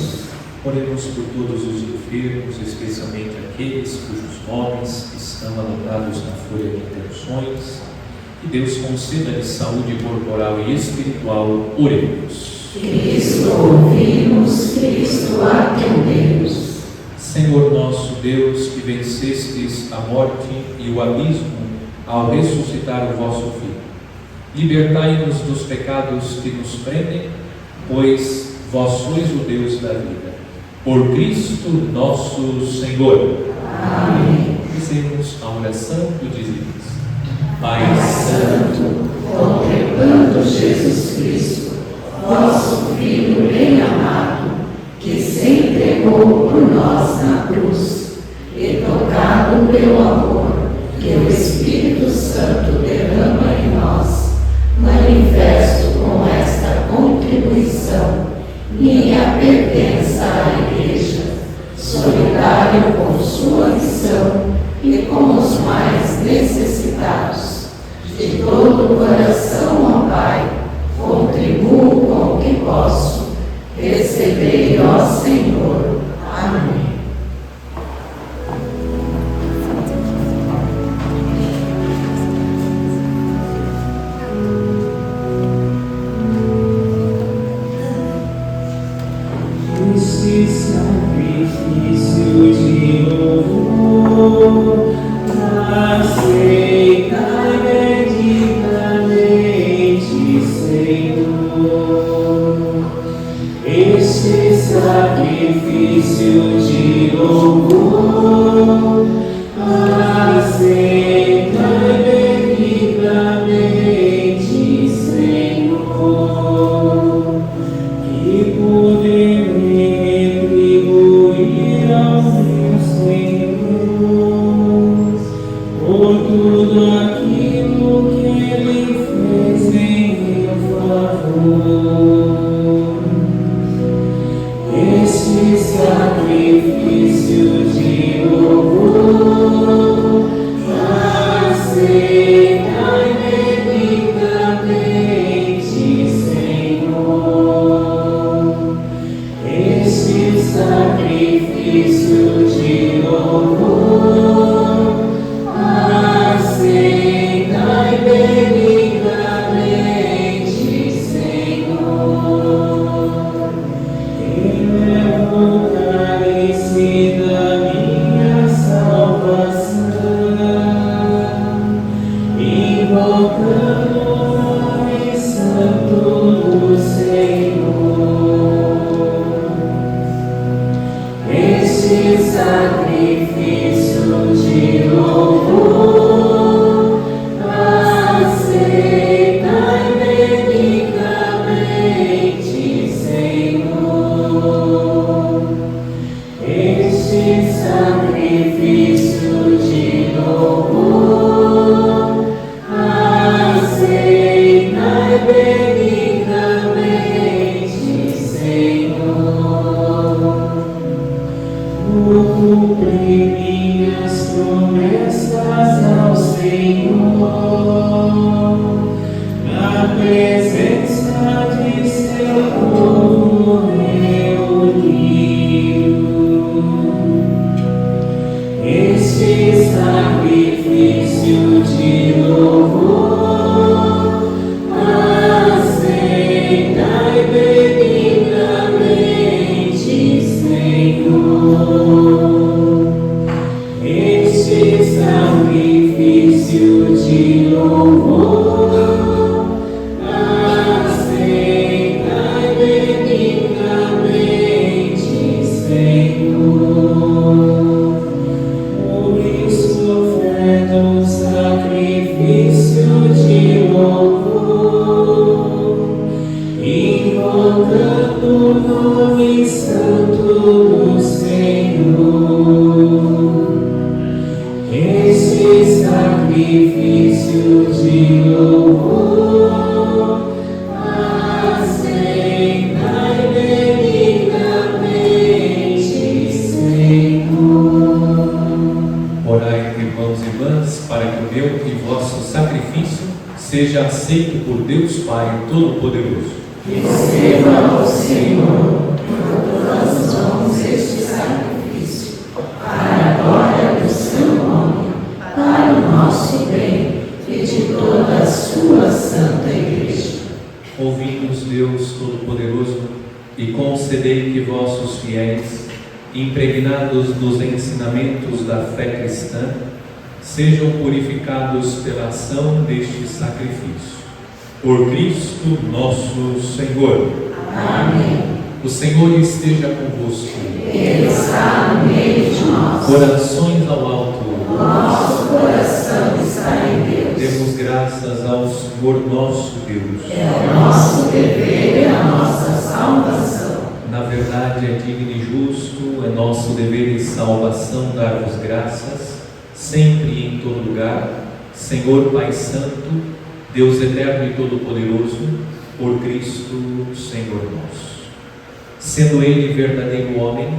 Oremos por todos os enfermos, especialmente aqueles cujos nomes estão anotados na folha de intenções. Que Deus conceda-lhes saúde corporal e espiritual, oremos. Cristo, ouvimos, Cristo, atendemos. Senhor nosso Deus, que vencestes a morte e o abismo ao ressuscitar o vosso Filho, libertai-nos dos pecados que nos prendem, pois vós sois o Deus da vida. Por Cristo nosso Senhor. Amém. Dizemos a oração do dizimista. Pai Santo, contemplando Jesus Cristo, vosso Filho bem amado, que se entregou por nós na cruz, e tocado pelo amor que o Espírito Santo derrama em nós, manifesto com esta contribuição minha pertença à Igreja, solidário com sua missão e com os mais necessitados. De todo o coração, ó Pai, contribuo com o que posso. Recebei, ó Senhor. Amém. Esse sacrifício de louvor, aceitai benignamente, Senhor. Esse sacrifício de louvor, aceitai benignamente, Senhor. Que poder retribuir ao meu Senhor por tudo aquilo que Ele fez em meu favor. Este sacrifício sacrifício de louvor, aceitai benignamente, Senhor, este sacrifício de louvor, aceitai benignamente, Senhor. Elevo o cálice da minha salvação, invocando o nome santo do Senhor. Este sacrifício de louvor, aceitai benignamente, Senhor. Este sacrifício de louvor, aceitai benignamente, Senhor. Vou cumprir minhas promessas ao Senhor, na presença de seu povo reunido. Este sacrifício de louvor, aceitai benignamente, Senhor. Este sacrifício de louvor, aceitai benignamente, Senhor. Por isso oferto um sacrifício de louvor, invocando o nome santo do Senhor. Este sacrifício de louvor, aceitai benignamente, Senhor. Orai, irmãos e irmãs, para que o meu e vosso sacrifício seja aceito por Deus Pai Todo-Poderoso. Receba, ó Senhor, por tuas mãos este sacrifício, para a glória do seu nome, para o nosso bem e de toda a sua santa Igreja. Ouvi-nos, Deus Todo-Poderoso, e concedei que vossos fiéis, impregnados dos ensinamentos da fé cristã, sejam purificados pela ação deste sacrifício. Por Cristo nosso Senhor. Amém. O Senhor esteja convosco. Ele está no meio de nós. Corações ao alto. Nosso coração está em Deus. Demos graças ao Senhor nosso Deus. É o nosso dever e a nossa salvação. Na verdade, é digno e justo, é nosso dever e salvação dar-vos graças, sempre e em todo lugar, Senhor Pai Santo, Deus eterno e todo-poderoso, por Cristo, Senhor nosso. Sendo Ele verdadeiro homem,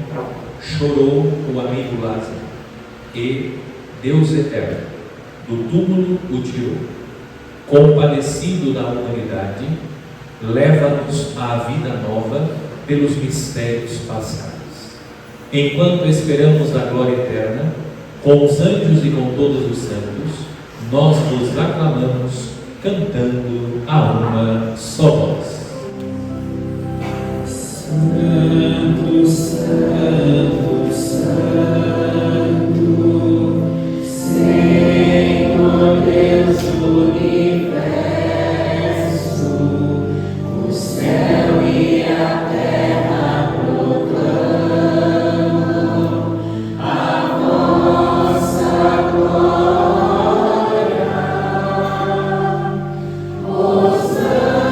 chorou o amigo Lázaro, e Deus eterno, do túmulo o tirou. Compadecido da humanidade, leva-nos à vida nova pelos mistérios pascais. Enquanto esperamos a glória eterna, com os anjos e com todos os santos, nós vos aclamamos, cantando a uma só voz. Santo, Santo, Santo, Senhor Deus do universo, o céu e a terra proclamam a vossa glória. Hosana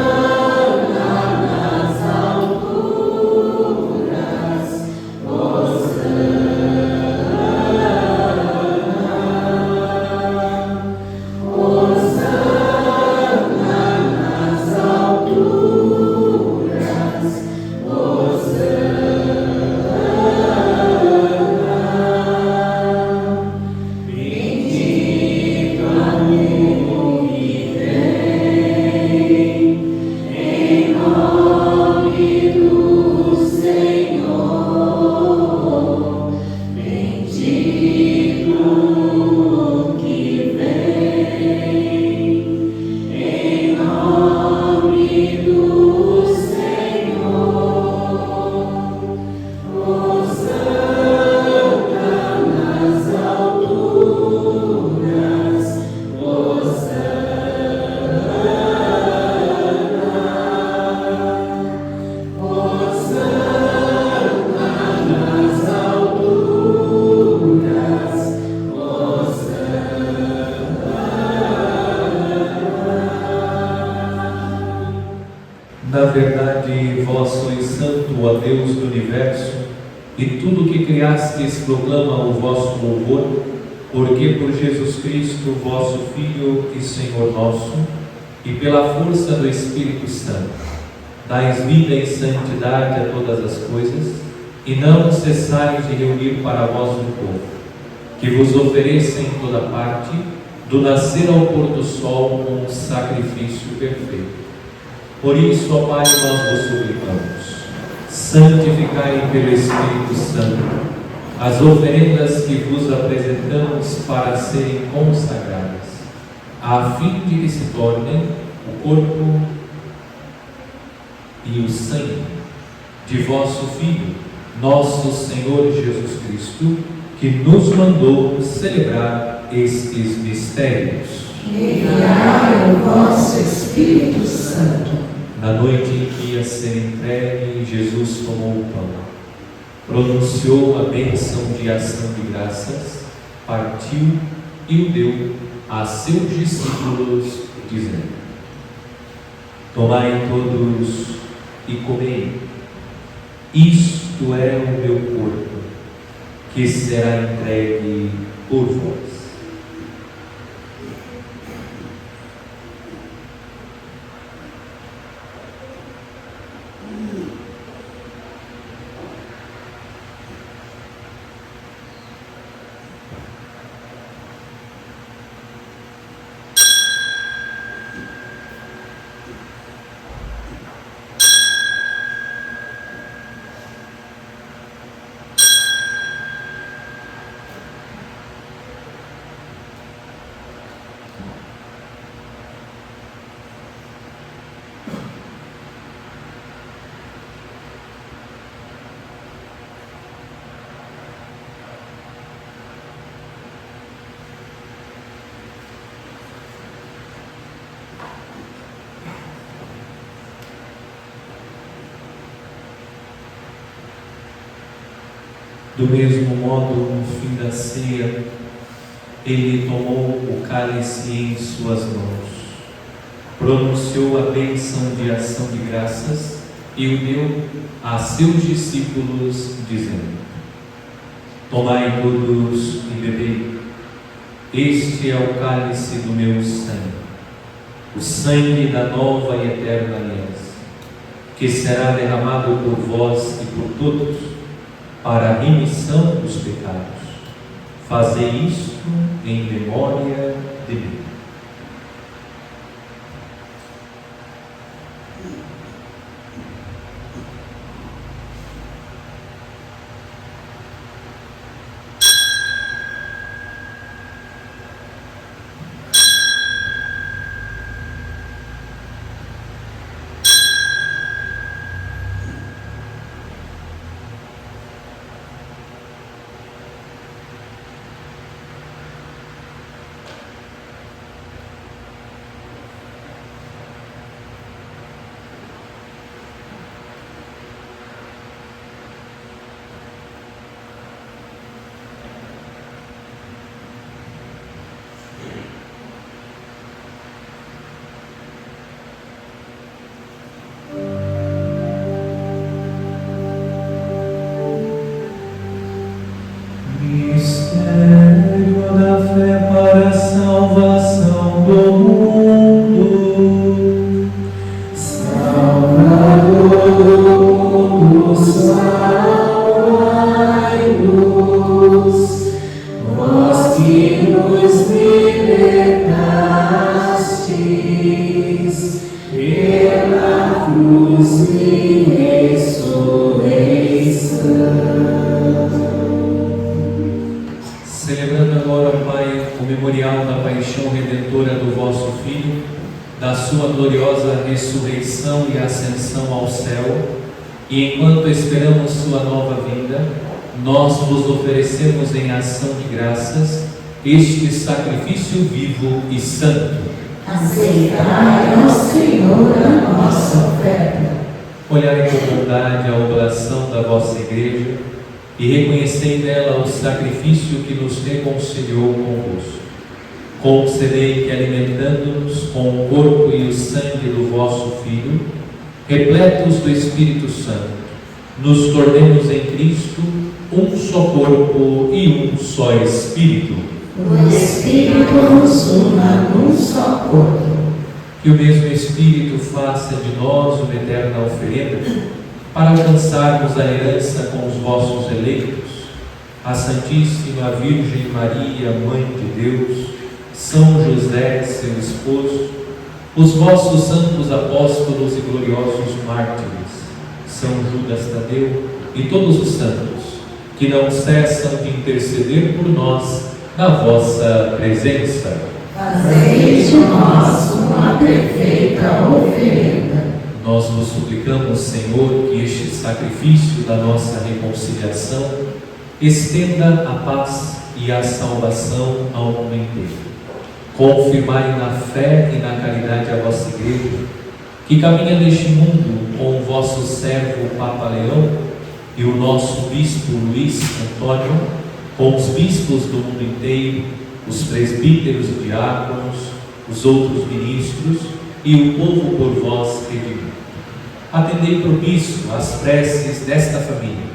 Na verdade, vós sois santo, ó Deus do universo, e tudo que criastes proclama o vosso louvor, porque por Jesus Cristo, vosso Filho e Senhor nosso, e pela força do Espírito Santo, dais vida e santidade a todas as coisas, e não cessais de reunir para vós o povo, que vos ofereça em toda parte, do nascer ao pôr do sol, um sacrifício perfeito. Por isso, ó Pai, nós vos suplicamos, santificai pelo Espírito Santo as oferendas que vos apresentamos para serem consagradas, a fim de que se tornem o corpo e o sangue de vosso Filho, nosso Senhor Jesus Cristo, que nos mandou celebrar estes mistérios. Enviai o vosso Espírito Santo. Na noite em que ia ser entregue, Jesus tomou o pão, pronunciou a bênção de ação de graças, partiu e o deu a seus discípulos, dizendo: tomai todos e comei, isto é o meu corpo, que será entregue por vós. Do mesmo modo, no fim da ceia, ele tomou o cálice em suas mãos, pronunciou a bênção de ação de graças e o deu a seus discípulos, dizendo: tomai todos e bebei, este é o cálice do meu sangue, o sangue da nova e eterna aliança, que será derramado por vós e por todos, para a remissão dos pecados. Fazei isto em memória de mim. Celebrando agora, Pai, o memorial da paixão redentora do vosso Filho, da sua gloriosa ressurreição e ascensão ao céu, e enquanto esperamos sua nova vinda, nós vos oferecemos em ação de graças este sacrifício vivo e santo. Aceitai, ó Senhor, a nossa oferta. Olhai com bondade a oblação da vossa Igreja e reconhecei nela o sacrifício que nos reconciliou convosco. Concedei que, alimentando-nos com o corpo e o sangue do vosso Filho, repletos do Espírito Santo, nos tornemos em Cristo um só corpo e um só Espírito. O Espírito nos una num só corpo. Que o mesmo Espírito faça de nós uma eterna oferenda para alcançarmos a herança com os vossos eleitos, a Santíssima Virgem Maria, Mãe de Deus, São José, seu esposo, os vossos santos apóstolos e gloriosos mártires, São Judas Tadeu e todos os santos, que não cessam de interceder por nós na vossa presença. Fazei de nós uma perfeita oferenda. Nós vos suplicamos, Senhor, que este sacrifício da nossa reconciliação estenda a paz e a salvação ao mundo inteiro. Confirmai na fé e na caridade a vossa Igreja, que caminha neste mundo com o vosso servo Papa Leão e o nosso Bispo Luís Antônio, com os bispos do mundo inteiro, os presbíteros e diáconos, os outros ministros e o povo por vós redimido. Atendei propício às preces desta família,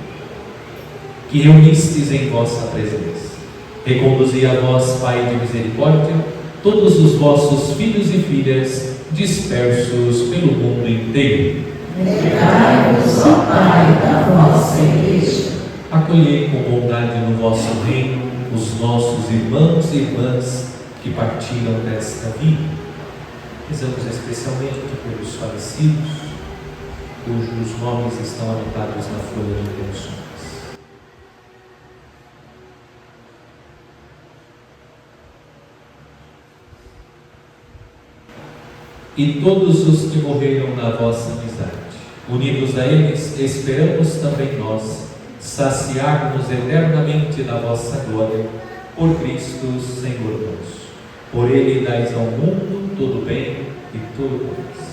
que reunistes em vossa presença. Reconduzi a vós, Pai de misericórdia, todos os vossos filhos e filhas dispersos pelo mundo inteiro. Lembrai-vos, ó Pai, da vossa Igreja. Acolhei com bondade no vosso reino os nossos irmãos e irmãs que partiram desta vida. Rezamos especialmente pelos falecidos, cujos nomes estão anotados na folha de intenções. E todos os que morreram na vossa amizade, unidos a eles, esperamos também nós saciar-nos eternamente da vossa glória, por Cristo Senhor nosso. Por Ele dais ao mundo todo bem e todo paz.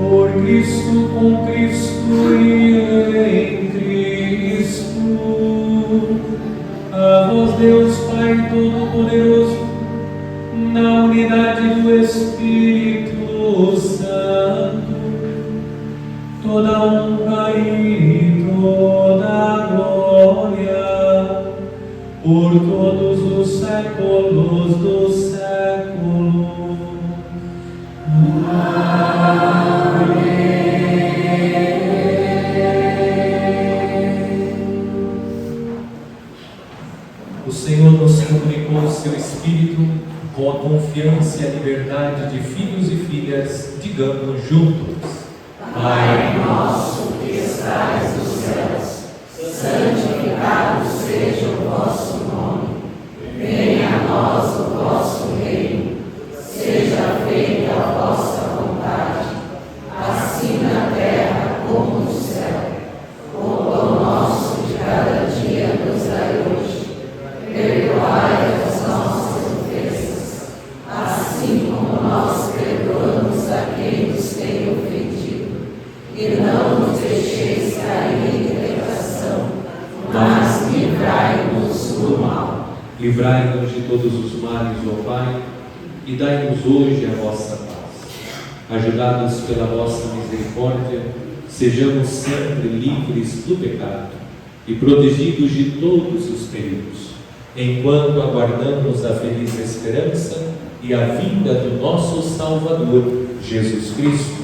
Por Cristo, com Cristo e em Cristo, a vós Deus Pai Todo-Poderoso, na unidade do Espírito Santo, toda honra e toda glória, por todos os séculos dos séculos. O Senhor nos comunicou o seu Espírito com a confiança e a liberdade de filhos e filhas. Digamos juntos: Pai nosso que estais nos céus, santificado seja o vosso nome. Venha a nós o vosso reino. Seja feita a vossa vontade, assim na terra como no céu. O pão nosso de cada dia nos dai hoje. Perdoai as nossas ofensas, assim como nós perdoamos a quem nos tem ofendido. E não nos deixeis cair em tentação, mas livrai-nos do mal. Livrai-nos de todos os males, ó Pai, e dai-nos hoje a vossa paz. Ajudados pela vossa misericórdia, sejamos sempre livres do pecado e protegidos de todos os perigos, enquanto aguardamos a feliz esperança e a vinda do nosso Salvador, Jesus Cristo.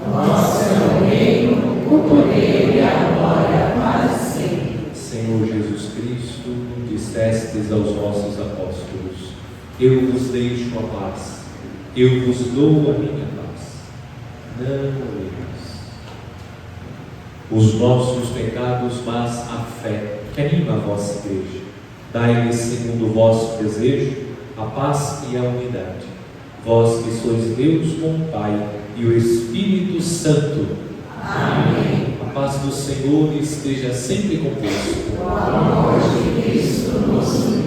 Nosso é o reino, o poder e a glória para sempre. Senhor Jesus Cristo, dissestes aos vossos apóstolos: eu vos deixo a paz, eu vos dou a minha paz. Não olheis os nossos pecados, mas a fé que anima a vossa Igreja. Dai-lhes, segundo o vosso desejo, a paz e a unidade. Vós que sois Deus com o Pai e o Espírito Santo. Amém. A paz do Senhor esteja sempre convosco. O amor de Cristo nos uniu.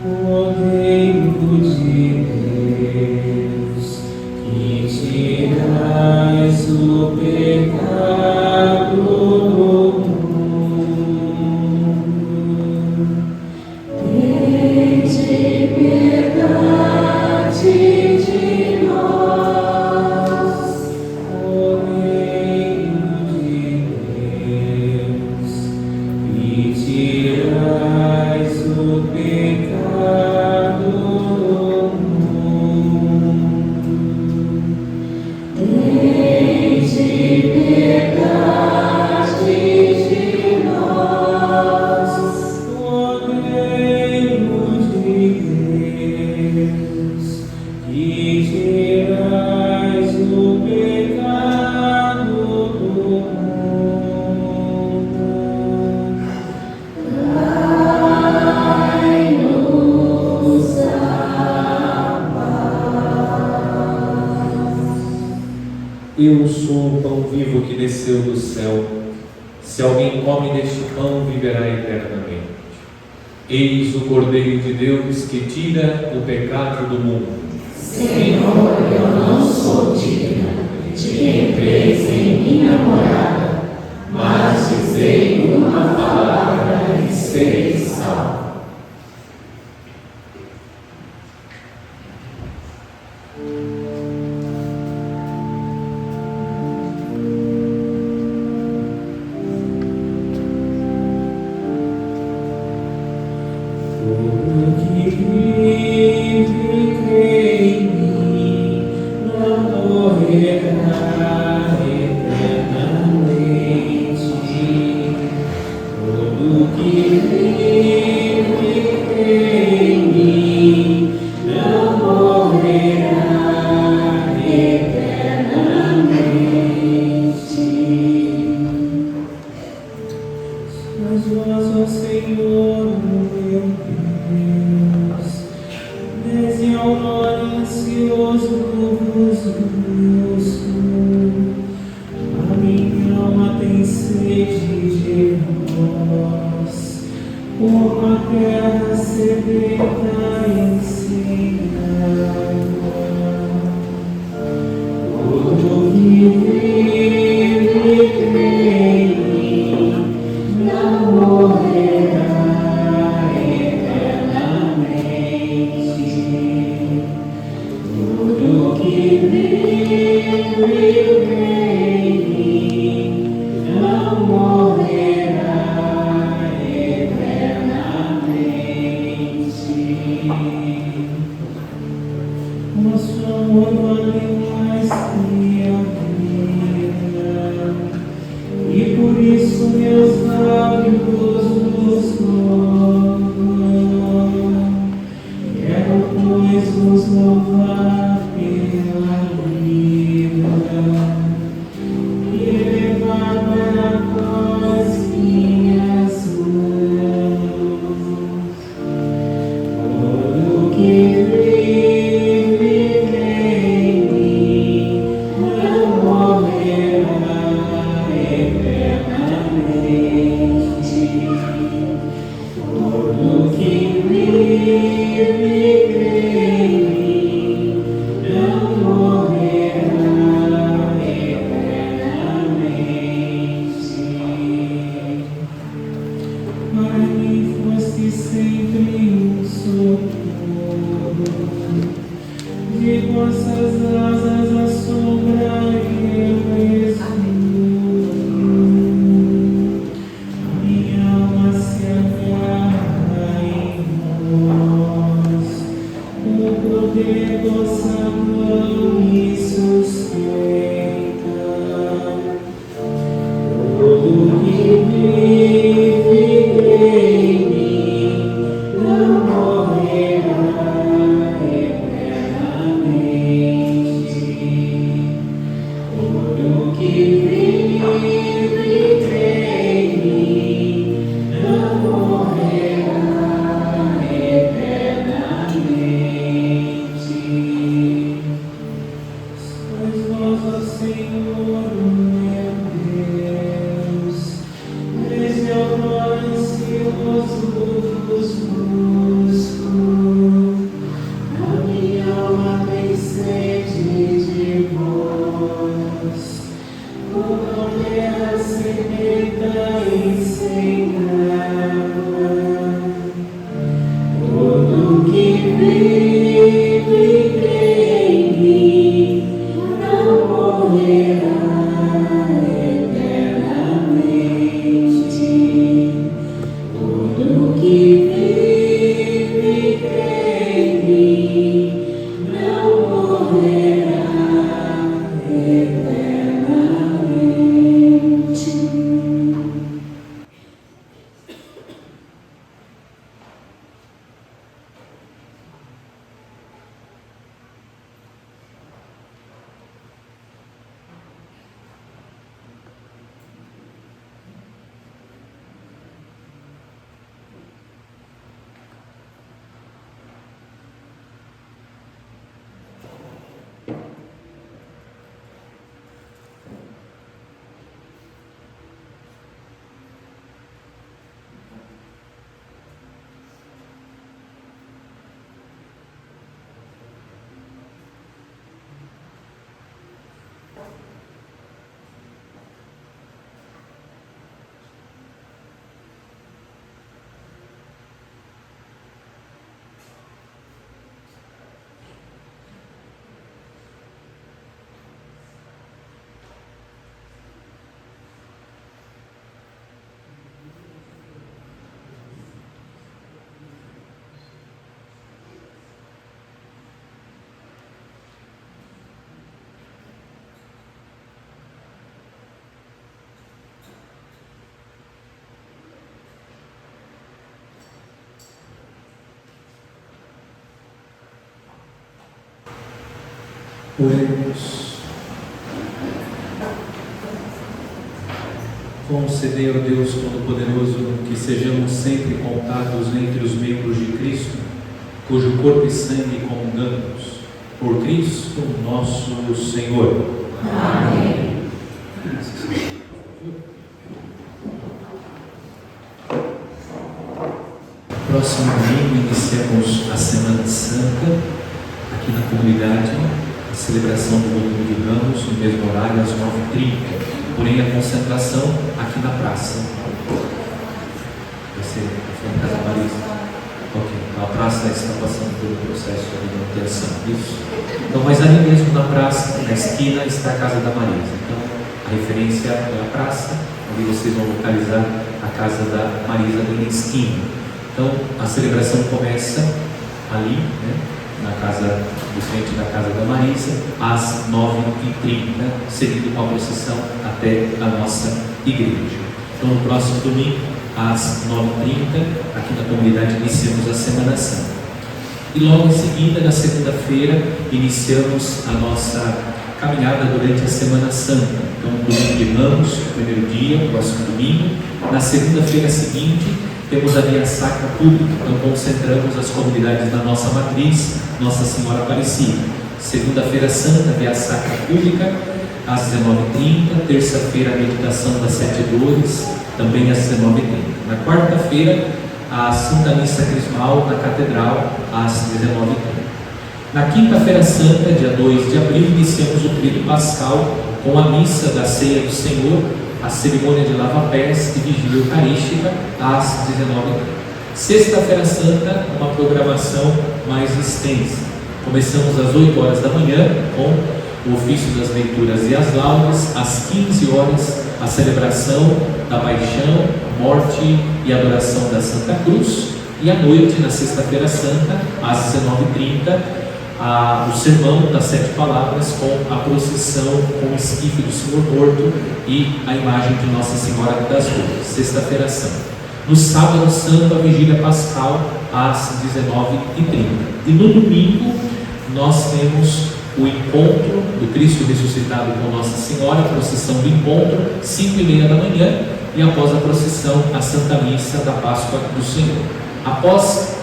O tempo de Deus, que tirais o Eu sou o pão vivo que desceu do céu. Se alguém come deste pão, viverá eternamente. Eis o Cordeiro de Deus que tira o pecado do mundo. Senhor, eu não sou digna de que entreis em minha morada, mas dizei uma palavra e serei salvo. como terra sedenta e sem água. Todo que vive e crê em mim não morrerá eternamente. Todo que vive e crê em mim não morrerá eternamente. Oremos. Concedei ao Deus Todo-Poderoso que sejamos sempre contados entre os membros de Cristo, cujo corpo e sangue comungamos, por Cristo nosso Senhor. Amém. Próximo domingo iniciamos a Semana Santa aqui na comunidade, a celebração do Domingo de Ramos, no mesmo horário, às 9h30. Porém, a concentração aqui na praça. Vai ser na Casa Marisa. Ok, a praça está passando pelo processo de manutenção. Isso. Então, mas ali mesmo na praça, na esquina, está a Casa da Marisa. Então, a referência é a praça, onde vocês vão localizar a Casa da Marisa ali na esquina. Então, a celebração começa ali, né, na casa, de frente da Casa da Marisa, às 9h30, seguindo com a procissão até a nossa igreja. Então, no próximo domingo, às 9h30, aqui na comunidade, iniciamos a Semana Santa. E logo em seguida, na segunda-feira, iniciamos a nossa caminhada durante a Semana Santa. Então, domingo de Ramos, o primeiro dia, o próximo domingo. Na segunda-feira seguinte, temos a Via Sacra Pública. Então, concentramos as comunidades da nossa matriz, Nossa Senhora Aparecida. Segunda-feira Santa, Via Sacra Pública, às 19h30. Terça-feira, a meditação das 7 dores, também às 19h30. Na quarta-feira, a Santa Missa Crismal na Catedral, às 19h30. Na quinta-feira Santa, dia 2 de abril, iniciamos o Tríduo Pascal com a Missa da Ceia do Senhor, a cerimônia de lava-pés e vigília eucarística, às 19h30. Sexta-feira Santa, uma programação mais extensa. Começamos às 8 horas da manhã com o ofício das leituras e as laudes. Às 15 horas, a celebração da paixão, morte e adoração da Santa Cruz. E à noite, na Sexta-feira Santa, às 19h30, o sermão das 7 palavras com a procissão com o esquife do Senhor Morto e a imagem de Nossa Senhora das Dores. Sexta-feira Santa. No sábado santo, a vigília pascal, às 19h30. E no domingo, nós temos o encontro do Cristo ressuscitado com Nossa Senhora, a procissão do encontro, 5h30 da manhã, e após a procissão, a Santa Missa da Páscoa do Senhor. Após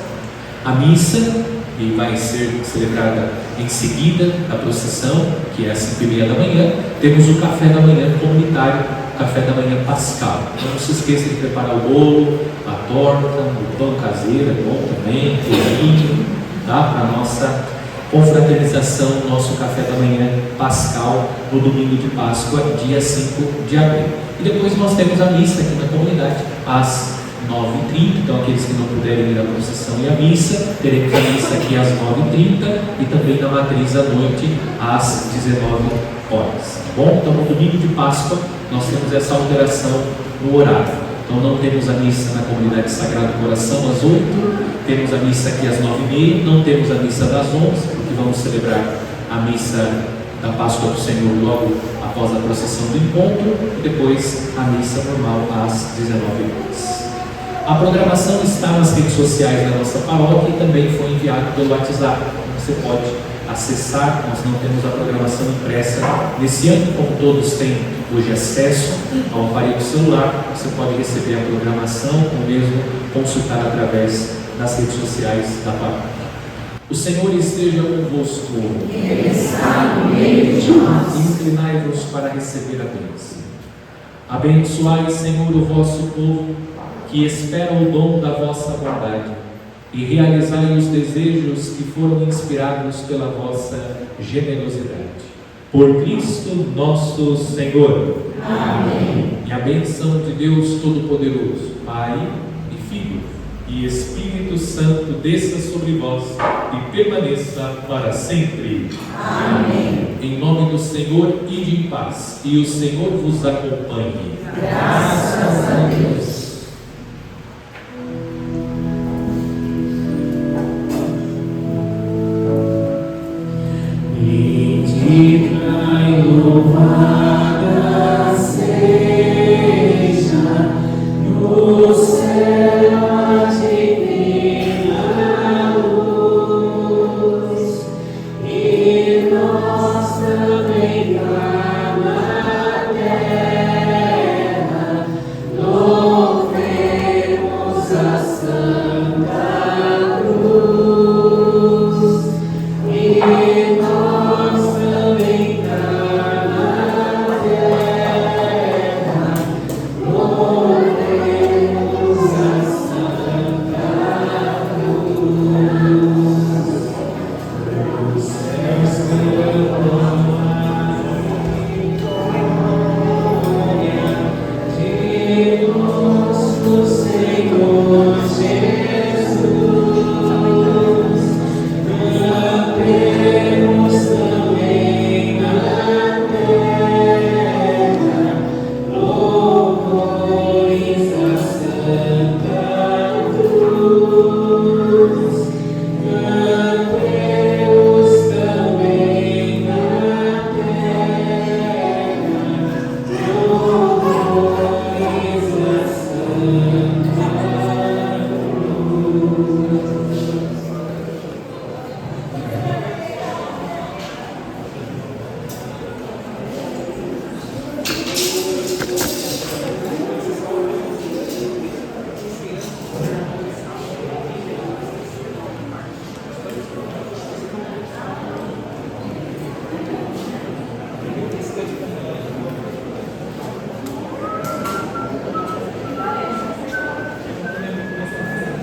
a missa, e vai ser celebrada em seguida da procissão, que é às 5h30 da manhã, temos o café da manhã comunitário, café da manhã pascal. Então, não se esqueça de preparar o bolo, a torta, o pão caseiro, é bom também, queijinho, tá? Para a nossa confraternização, nosso café da manhã pascal, no domingo de Páscoa, dia 5 de abril. E depois nós temos a missa aqui na comunidade, às 9h30, então aqueles que não puderem ir à procissão e à missa, teremos a missa aqui às 9h30 e também na matriz à noite, às 19h. Tá bom? Então no domingo de Páscoa nós temos essa alteração no horário. Então não temos a missa na comunidade Sagrado Coração às 8h, temos a missa aqui às 9h30, não temos a missa das 11h, porque vamos celebrar a missa da Páscoa do Senhor logo após a procissão do encontro, e depois a missa normal às 19h. A programação está nas redes sociais da nossa paróquia e também foi enviado pelo WhatsApp. Então você pode acessar, nós não temos a programação impressa nesse ano, como todos têm hoje acesso ao aparelho celular, você pode receber a programação ou mesmo consultar através das redes sociais da paróquia. O Senhor esteja convosco. Ele está no meio de nós. Inclinai-vos para receber a bênção. Abençoai, Senhor, o vosso povo, que espera o dom da vossa bondade, e realizai os desejos que foram inspirados pela vossa generosidade. Por Cristo nosso Senhor. Amém. E a bênção de Deus Todo-Poderoso, Pai e Filho e Espírito Santo desça sobre vós e permaneça para sempre. Amém. Em nome do Senhor, ide em paz, e o Senhor vos acompanhe. Graças a Deus.